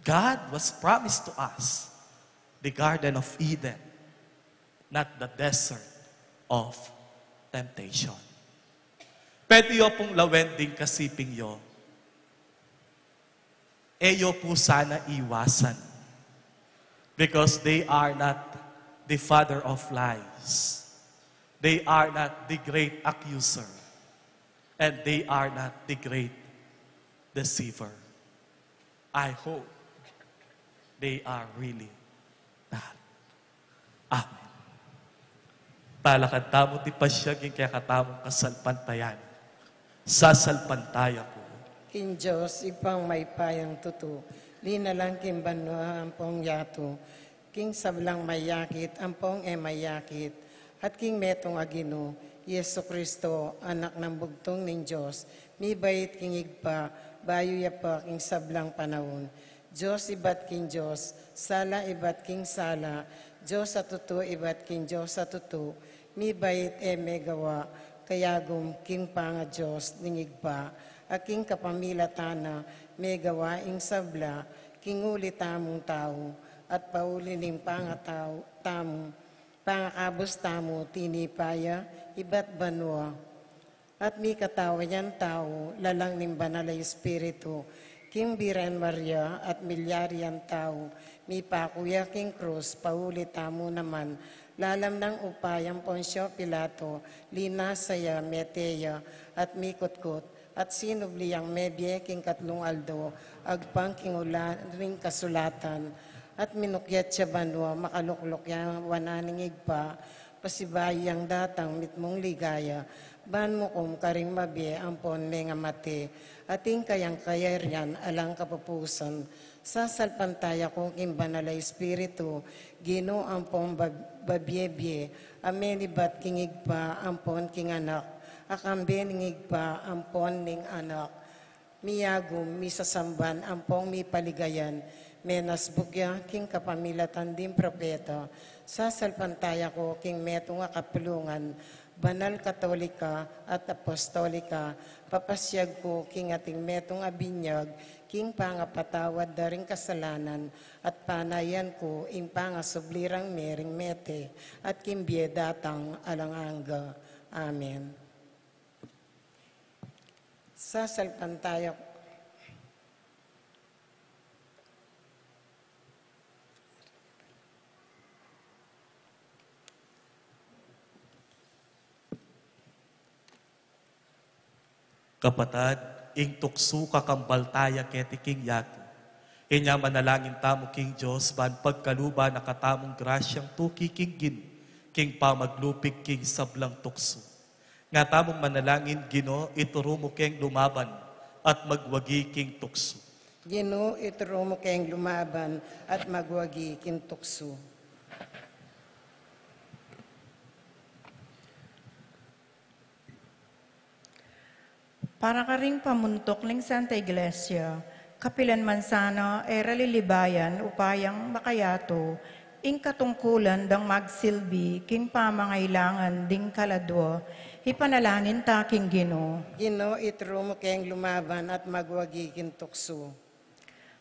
God was promised to us the Garden of Eden, not the desert of temptation. Pwede yo pong lawending kasiping yo. Eyo po sana iwasan. Because they are not the father of lies. They are not the great accuser. And they are not the great deceiver. I hope they are really not. Amen. Palakad tamo ti pasyagin kaya katamong kasalpantayan. Sasalpantaya po. King Diyos, ipang may payang tuto, linalang kimbanwa ampong yato, king sablang mayakit, ampong mayakit, at king metong agino, Yesu Kristo, anak ng bugtong ng Diyos, mi bait king igpa, bayo yapa king sablang panahon. Diyos ibat king Diyos, sala ibat king sala, Diyos sa tuto ibat king Diyos sa tuto, mi bait megawa, kayagum king panga Diyos ningigpa, aking kapamilatana, megawa ing sabla, king ulit tamong tao, at paulining pangatao, tamo, pangakabos tamo, tinipaya, ibat banwa. At mi katawa yan tao, lalang ning banalay espiritu, King Biren Maria at milyarian tao, mi pakuya King Cruz, paulit tamo naman, lalam ng upayang Ponsyo Pilato, lina saya meteya at mikutkot, at sinubliyang mebye King Katlong Aldo, agpang King ula ring kasulatan, at minukyat siya banwa, makaluklok yang wananingig pa, pasibayang datang mitmong ligaya, ban mo kum karing mabye ampon nga mate, ating kayang kayarian alang kapapusan, sa salpantaya kong imbanala Espiritu, gino ampon babyebye, amenibat kingig pa ampon king anak, akambe ningig pa ampon ning anak, miyagum, misasamban, ampong mi paligayan, menas bugya, king kapamilatan din propeta, sa salpantaya ko, king meto nga kapulungan, banal katolika at apostolika, papasyag ko, king ating meto nga binyag, king pangapatawad daring kasalanan, at panayan ko, ing pangasublirang mering mete, at kimbye datang alanganga. Amen. Sa salpantaya ko, Kapatad, ing tukso kakambaltaya keti king yato. Inya manalangin tamo king Diyos, ban pagkaluba nakatamong grasyang tuki king gin, king pamaglupig king sablang tukso. Nga tamong manalangin Gino, ituro mo keng lumaban at magwagi king tukso. Gino, ituro mo kayong lumaban at magwagi king tukso. Para ka ring pamuntok ling Santa Iglesia, kapilan mansana era lilibayan upayang makayato, ing katungkulan dang magsilbi, king pamangailangan ding kaladwa, ipanalangin taking Gino. Gino, ituro mo kayong lumaban at magwagi king tukso.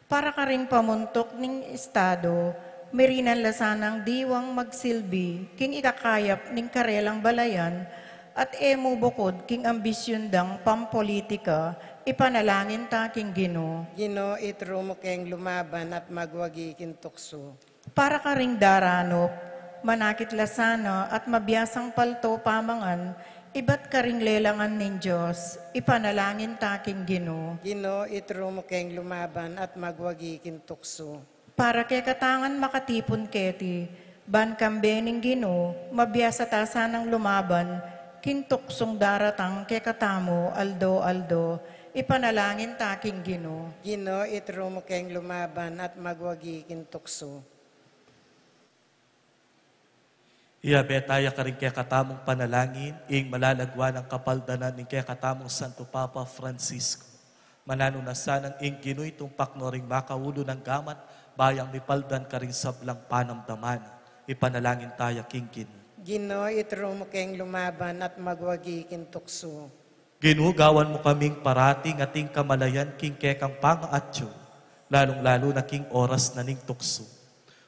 Para ka ring pamuntok ning estado, merinan lasanang diwang magsilbi, king ikakayap ning karelang balayan, at emo bukod king ambisyon dang pampolitika, ipanalangin taking Gino. Gino, ituro mo kayong lumaban at magwagi king tukso. Para ka ring daranop, manakit lasana at mabiyasang palto pamangan, iba't ka ring lelangan nin Diyos, ipanalangin taking Gino. Gino, ituro mo kayong lumaban at magwagi king tukso. Para kay katangan makatipon keti, ban kambening Gino, mabiyasa tasanang lumaban, king tuksong daratang kay katamo, aldo, ipanalangin taking Gino. Gino, ituro mo kayong lumaban at magwagi king tukso. Iabetaya ka rin kaya katamong panalangin, ing malalagwa ng kapaldanan ng kaya katamong Santo Papa Francisco. Mananunasanang ing Gino'y tumpak no ring makaulo ng gamat, bayang mipaldan ka rin sablang panamdaman. Ipanalangin tayo, King Gino. Gino, ituro mo kayong lumaban at magwagi king tukso. Ginugawan mo kaming parating ating kamalayan, King Kekang Pangaatyo, lalong-lalo na King oras na ning tukso.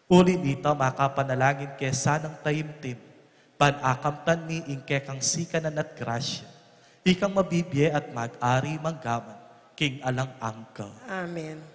Uli dito, makapanalangin kay sanang taimtim, panakamtan ni ing Kekang sikanan at grasya, ikang mabibye at mag-ari manggaman, King Alang Angka. Amen.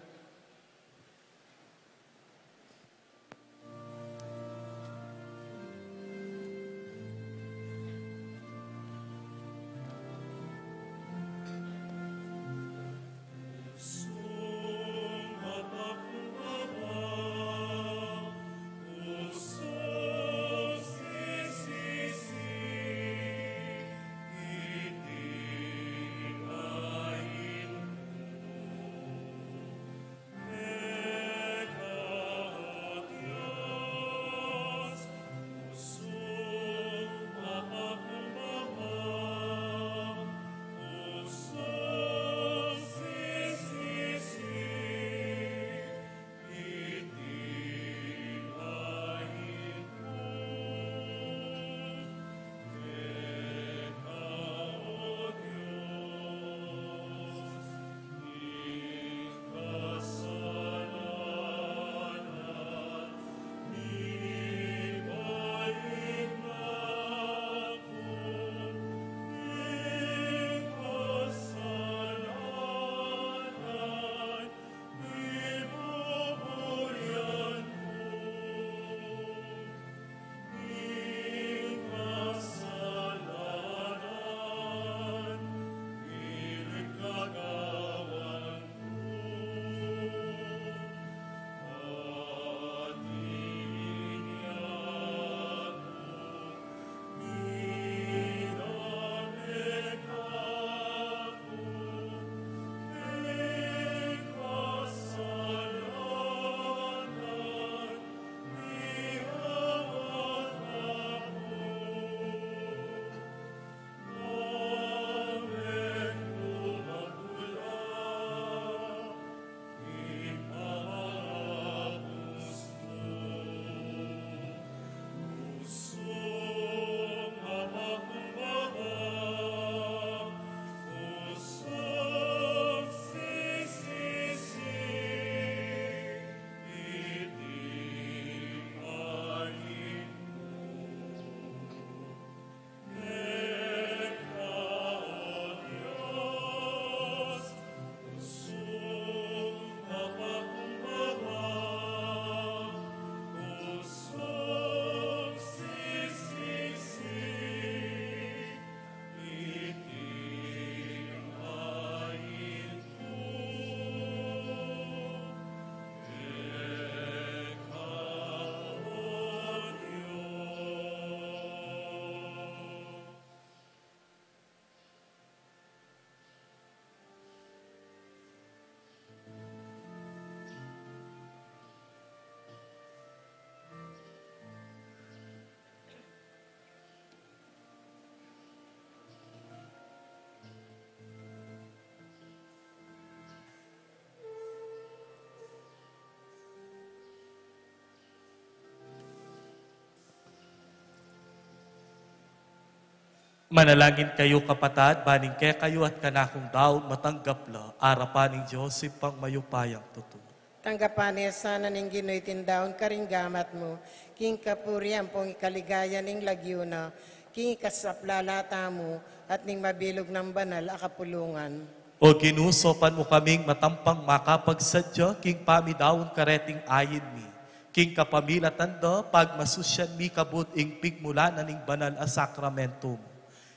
Manalangin kayo kapatad, baning kaya kayo at kanakong daw matanggap la, arapan ng Joseph pang mayupayang tuto. Tanggapan sana ning Ginoy tindaon karinggamat mo, king kapurian pong ikaligaya ning lagyuna, king ikasaplalata mo, at ning mabilog ng banal akapulungan. O ginusopan mo kaming matampang makapagsadya, king pamidawon kareting ayin mi. King kapamila tanda, pag masusyan mi kabut ing pigmula na ning banal a sakramento mo.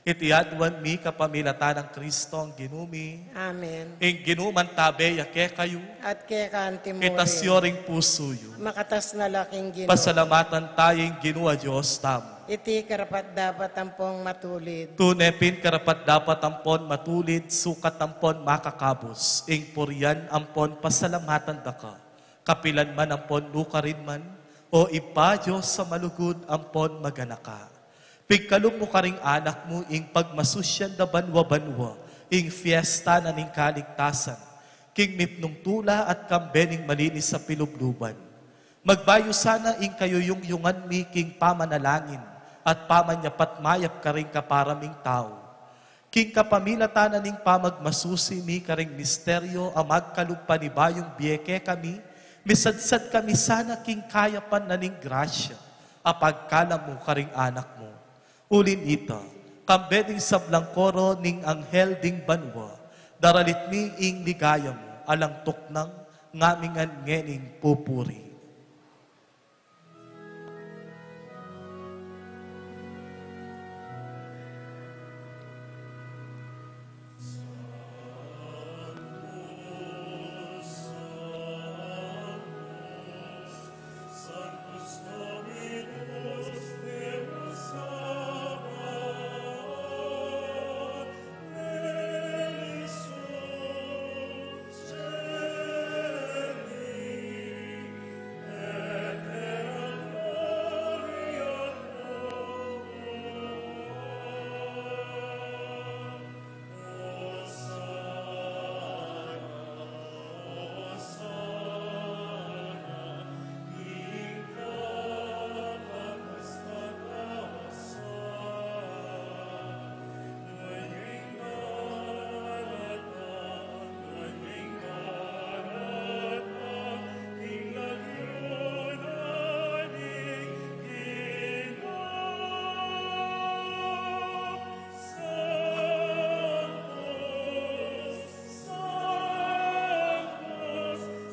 Itiadwan mi kapamilatan ng Kristo ang ginumi. Amen. Ing ginuman tabe, yake kayo, At kaya kantimuri, itasyoring puso yo. makatas na laking Ginoo. Pasalamatan tayong ginua Diyos tamo. Iti karapat dapat tampong matulid. Tunepin karapat dapat ampon matulid, sukat ampon makakabos. Ing purian ampon pasalamatan da ka. Kapilan man ampon lukarin man, o ipa Diyos sa malugod ampon maganaka. Pigkalong mo karing anak mo, ing pagmasusyan da banwa-banwa, ing fiesta na ning kaligtasan, king mipnong tula at kambening malinis sa pilubluban. Magbayo sana ing kayo yung yungan mi king pamanalangin, at pamanyapat mayap karing kaparaming tao. King kapamilatan na ning pamagmasusi mi karing misteryo, amag kalugpanibayong biyeke kami, misadsad kami sana king kayapan na ning grasya, apagkala mo karing anak mo. Ulin ita, kambeding sablang koro ning anghel ding banwa, daralit mi ing ligaya mo, alang tuknang ngamingan ngening pupuri. Sanctus Dominus Deus Sabaoth, Deus Celi, et terra gloria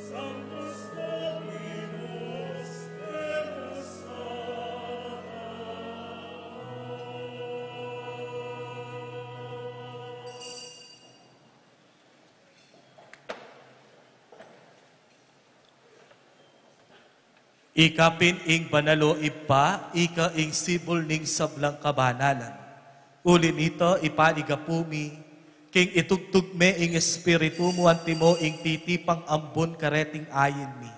Sanctus Dominus Deus Ikapin ing banalo ipa, ika ing sibol ning sablang kabanalan. Uli nito ipanigapumi, king itugtugme ing espiritu mo antimo ing titipang ambon kareting ayin mi.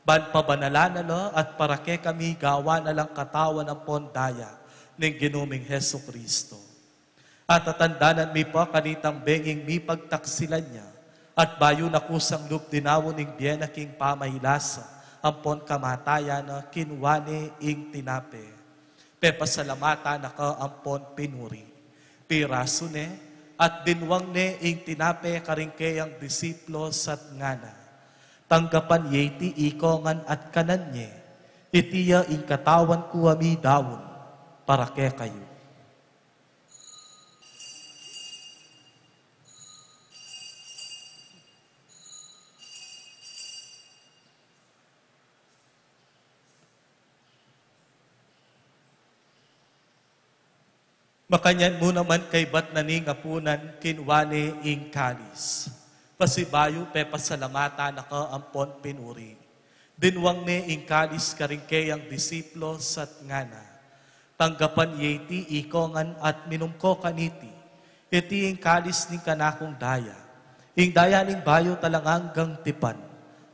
Ban pabanalana at parake kami gawa na lang katawan ng pondaya ng ginuming Heso Kristo. At tatandanan mi pa kanitang benging mi pagtaksilan niya, at bayo na kusang lup dinawo ning biyena king pamahilasa, ampon kamataya na kinwane ing tinape. Pepasalamata na ka ampon pinuri. Piraso ne, at dinwang ne ing tinape karingkeyang disiplo sat ngana. Tanggapan yeti ikongan at kananye, itiya ing katawan kuwami dawon, para ke kayo. Makanyan mo naman kay bat naning apunan kinwale ing kalis. Pasibayo pe pasalamata na ka ampon pinuri. Dinwang ne ing kalis karingkeyang disiplo sat ngana. Tanggapan yeti ikongan at minumko kaniti. Iti ing kalis ning kanakong daya. Ing daya ning bayo talanganggang tipan.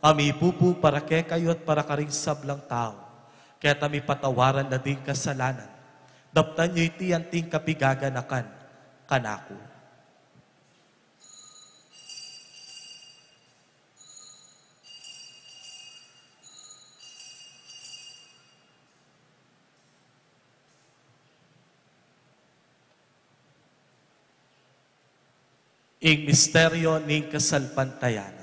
Ami pupu para ke kayo at para karing sablang tao. Kaya tami patawaran na din kasalanan. Daptan nyo iti anting kapigaganakan, kanako. ing misteryo ning kasalpantayanan.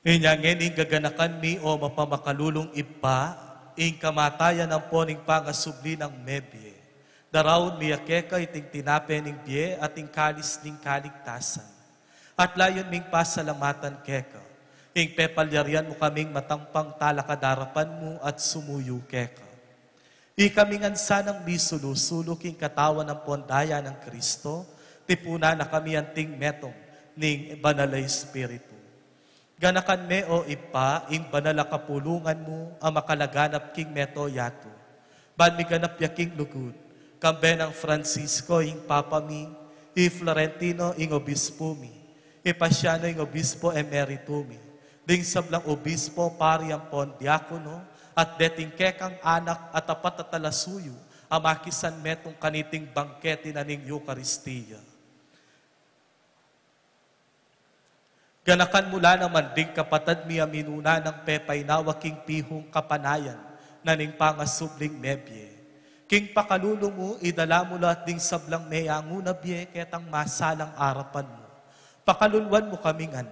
Inyangin ing gaganakan mi o mapamakalulong ipa, ing kamatayan ang poning pangasubli ng mebye. Darawon miyakeka iting tinapen ning biye at ing kalis ning kaligtasan. At layon ming pasalamatan keka, ing pepalyarian mo kaming matangpang talakadarapan mo at sumuyo keka. Ikaming ansanang misulusulo king katawan ng pondaya ng Kristo, tipuna na kami anting metong ning banalay Espiritu. Ganakan me o ipa, ing banala kapulungan mo, ang makalaganap king meto yato. Ban mi ganap yaking lugod, kambe ng Francisco ing Papa mi, i Florentino ing Obispo mi, i Pasiano ing Obispo Emerito mi, ding sablang Obispo pari ang pon diakono, at deting kekang anak at apat at talasuyo, ang makisan metong kaniting bangkete na ning Eucharistia. Ganakan mula naman ding kapatad mi aminuna ng pepay na waking pihong kapanayan na ning pangasubling mebye. King pakalulong mo, idala mo lahat ding sablang meyanguna biye ketang masalang arapan mo. Pakalulwan mo kamingan,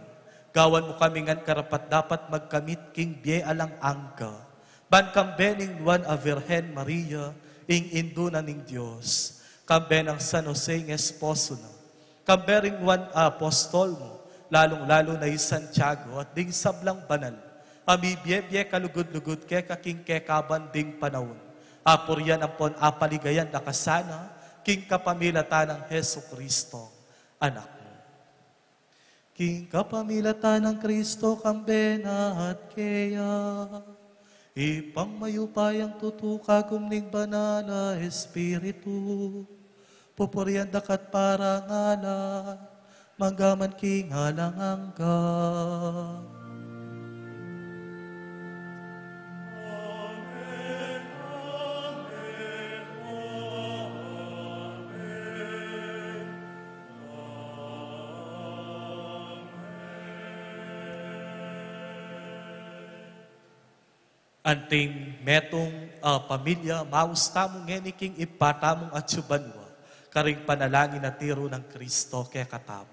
gawan mo kamingan karapat dapat magkamit king biye alang angka. Ban kambe ning Juan a Virgen Maria, ing indo na ning Diyos. Kambe ng San Jose ng esposo na. Kambe ring Juan apostol mo, lalong-lalo na Santiago at ding sablang banal. Amibye-bye kalugod-lugod ke kaking kekaban ding panahon. Apuryan ang pon apaligayan na kasana, king kapamilata ng Heso Kristo, anak mo. King kapamilata ng Kristo, kambena at keya, ipangmayupayang tutuka kumning banana Espiritu, pupuryan dakat parangala, manggaman king halang angka. Anting metong pamilya, maus tamong ngeniking ipatamong at subanwa, karing panalangin na tiro ng Kristo kaya katamo.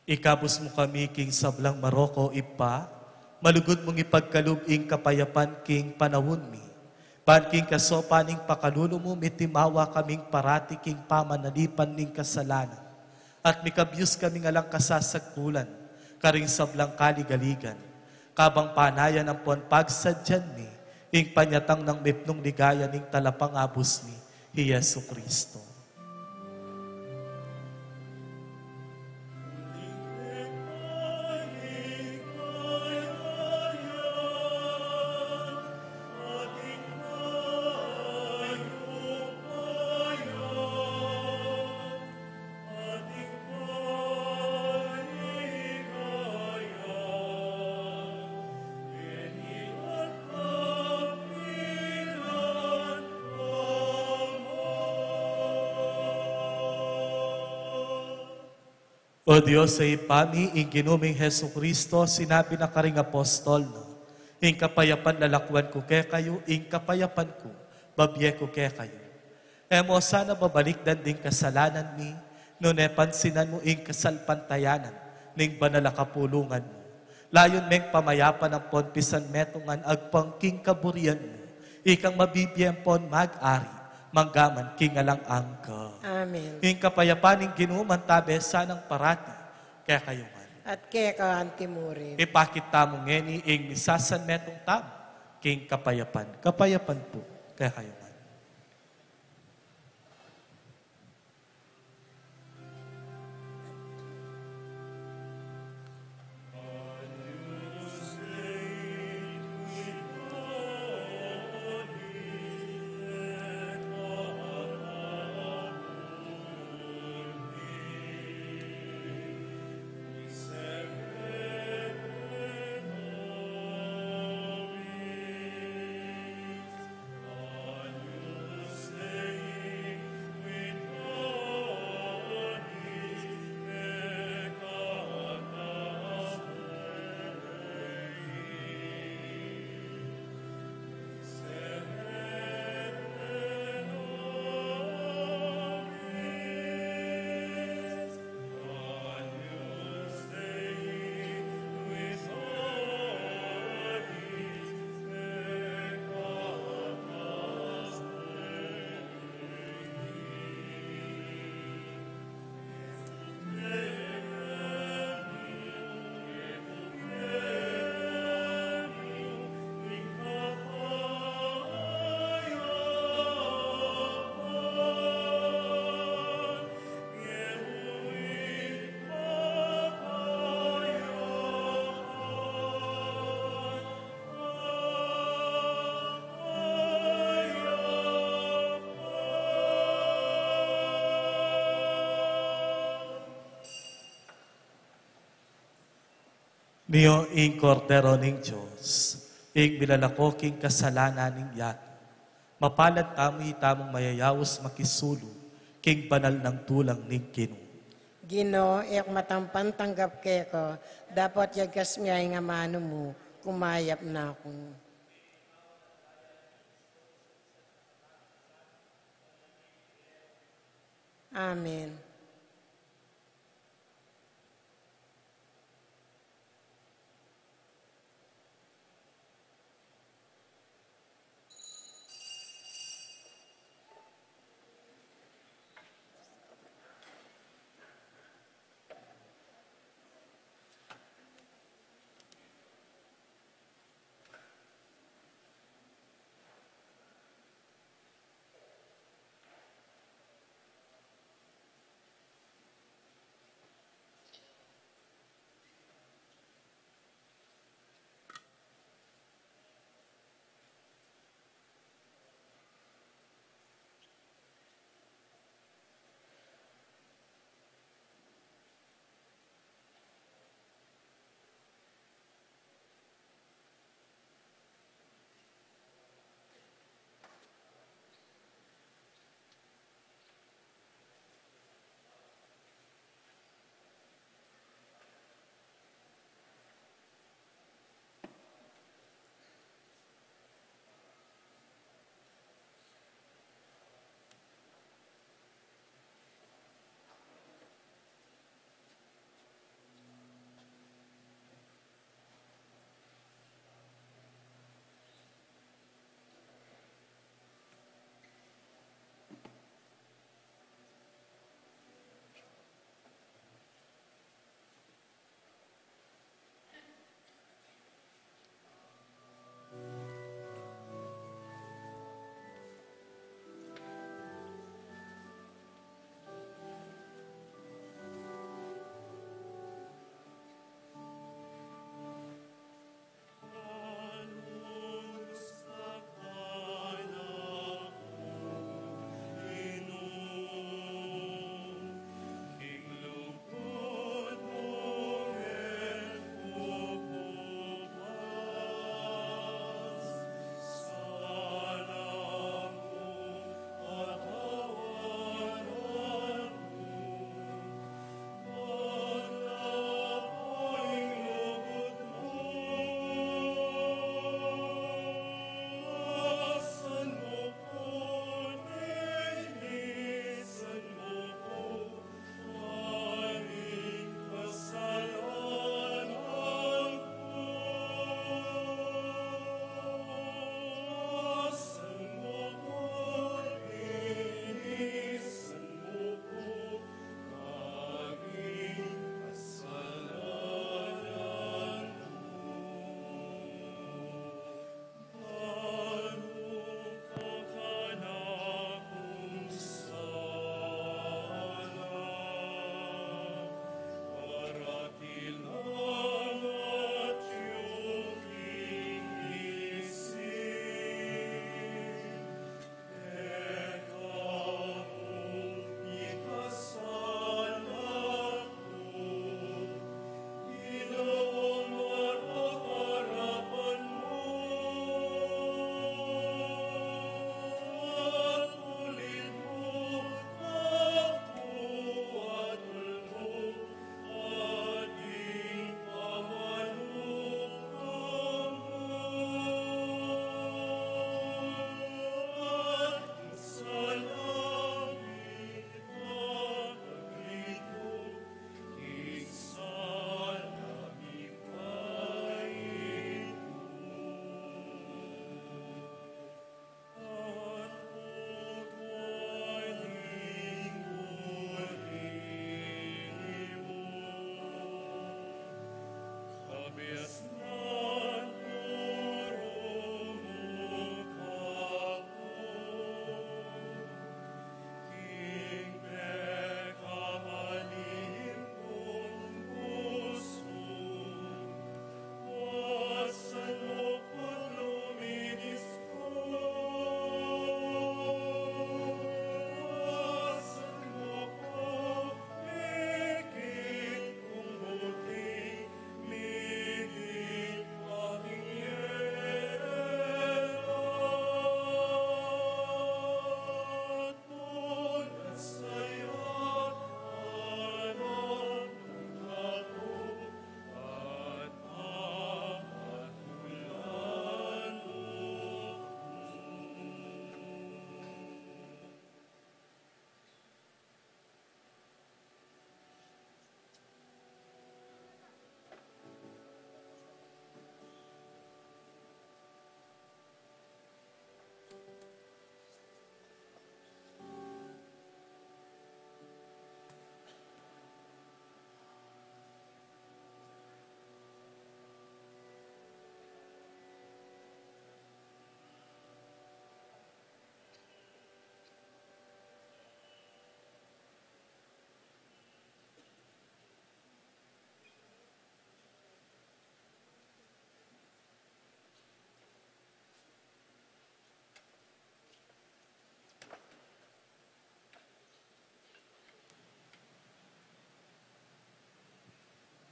Ikabos mo kami king sablang Maroko ipa, malugod mong ipagkalubing kapayapan king panahon mi. Ban king kasopaning pakalulo mo, mitimawa kaming parati king pamanalipan ning kasalanan. At mikabyus kami ngalang kasasagpulan, karing sablang kaligaligan. Kabang panayan ang puan pagsadyan ni, ing panyatang ng mipnong ligaya ning talapang abos ni, Yesu Kristo. O Diyos sa ipami, ing ginuming Heso Kristo, sinabi na karing apostol, no? Ing kapayapan lalakwan ko kay kayo, ing kapayapan ko, babye ko kay kayo. Emo sana babalik dan ding kasalanan ni, no nepansinan mo ing kasalpantayanan, ning banalakapulungan mo. Layon meng pamayapan ang ponpisan metungan, agpangking kaburian mo, ikang mabibiyempon mag-ari, manggaman kingalang angka. Amen. Ing kapayapaning ginuman tabe sanang parati, kaya kayo man. At kaya ka antimurin. Ipakita mo ngeni ing misasan metong tam, king kapayapan. Kapayapan po, kaya kayo man. Niyo ing kordero ning Diyos, ing bilalako king kasalanan ning yato. Mapalad tami tamong mayayawos makisulo, king banal ng tulang ning kinu. Gino, ek matampan tanggap kay ko, dapat yagas miyay nga mano mo, kumayap na ako. Amen.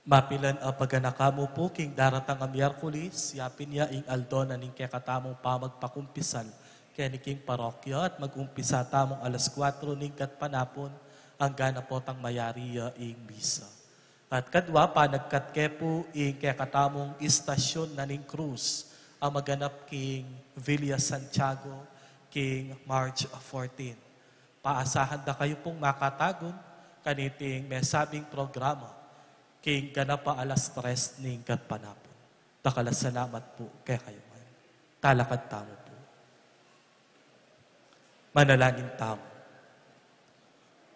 Mapilan a paganakamo po king daratang a Miyerkules, yapin niya ing aldo na ning kakatamong pamagpakumpisal kaya ni king parokya at mag-umpisa tamong alas 4 ning katpanapon ang gana po tang mayariya ing misa. At kadwa pa nagkatke po ing kakatamong istasyon na ning krus ang maganap king Villa Santiago king March 14. Paasahan da kayo pong makatagon kaniting may sabing programa king ganap pa alas 3 ning katpanapon. Salamat po kaya kayo man. Talakad tamo po. Manalangin tamo.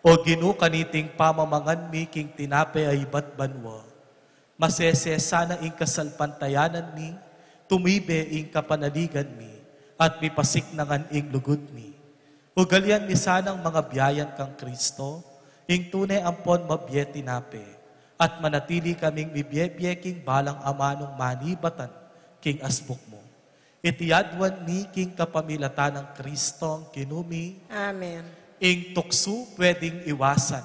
O Ginoo kaniting pamamangan mi king tinape ay bat banwa. Masesesa na ing kasalpantayanan mi, tumibe ing kapanaligan mi, at mipasiknangan ing lugod mi. Ugalian mi sanang mga biyayan kang Kristo, ing tunay ampon mabye tinape, at manatili kaming bibye king balang amanong manibatan king asbuk mo. Itiyadwan mi king kapamilatan ng Kristong kinumi, Amen. ing tukso pwedeng iwasan,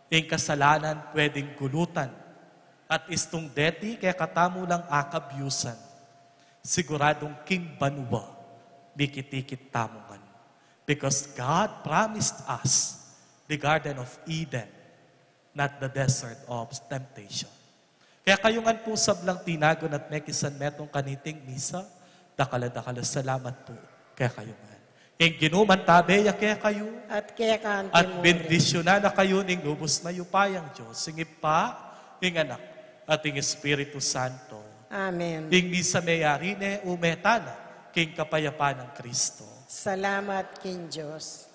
ing kasalanan pwedeng gulutan, at istong deti kaya katamo lang akabyusan. Siguradong king banwa, bikitikit tamungan. Because God promised us the Garden of Eden, not the desert of temptation. Kaya kayungan po sablang tinagon at mekisan metong kaniting misa, dakala salamat po kaya kayungan. Ing ginuman tabeya kaya kayo, At kaya kanti at mo bendisyonan na kayo ning lubos mayupayang Diyos. Ing Ipa, ing Anak, at ing Espiritu Santo. Amen. Ing misa mayarine umetana, king kapayapaan ng Kristo. Salamat king Diyos.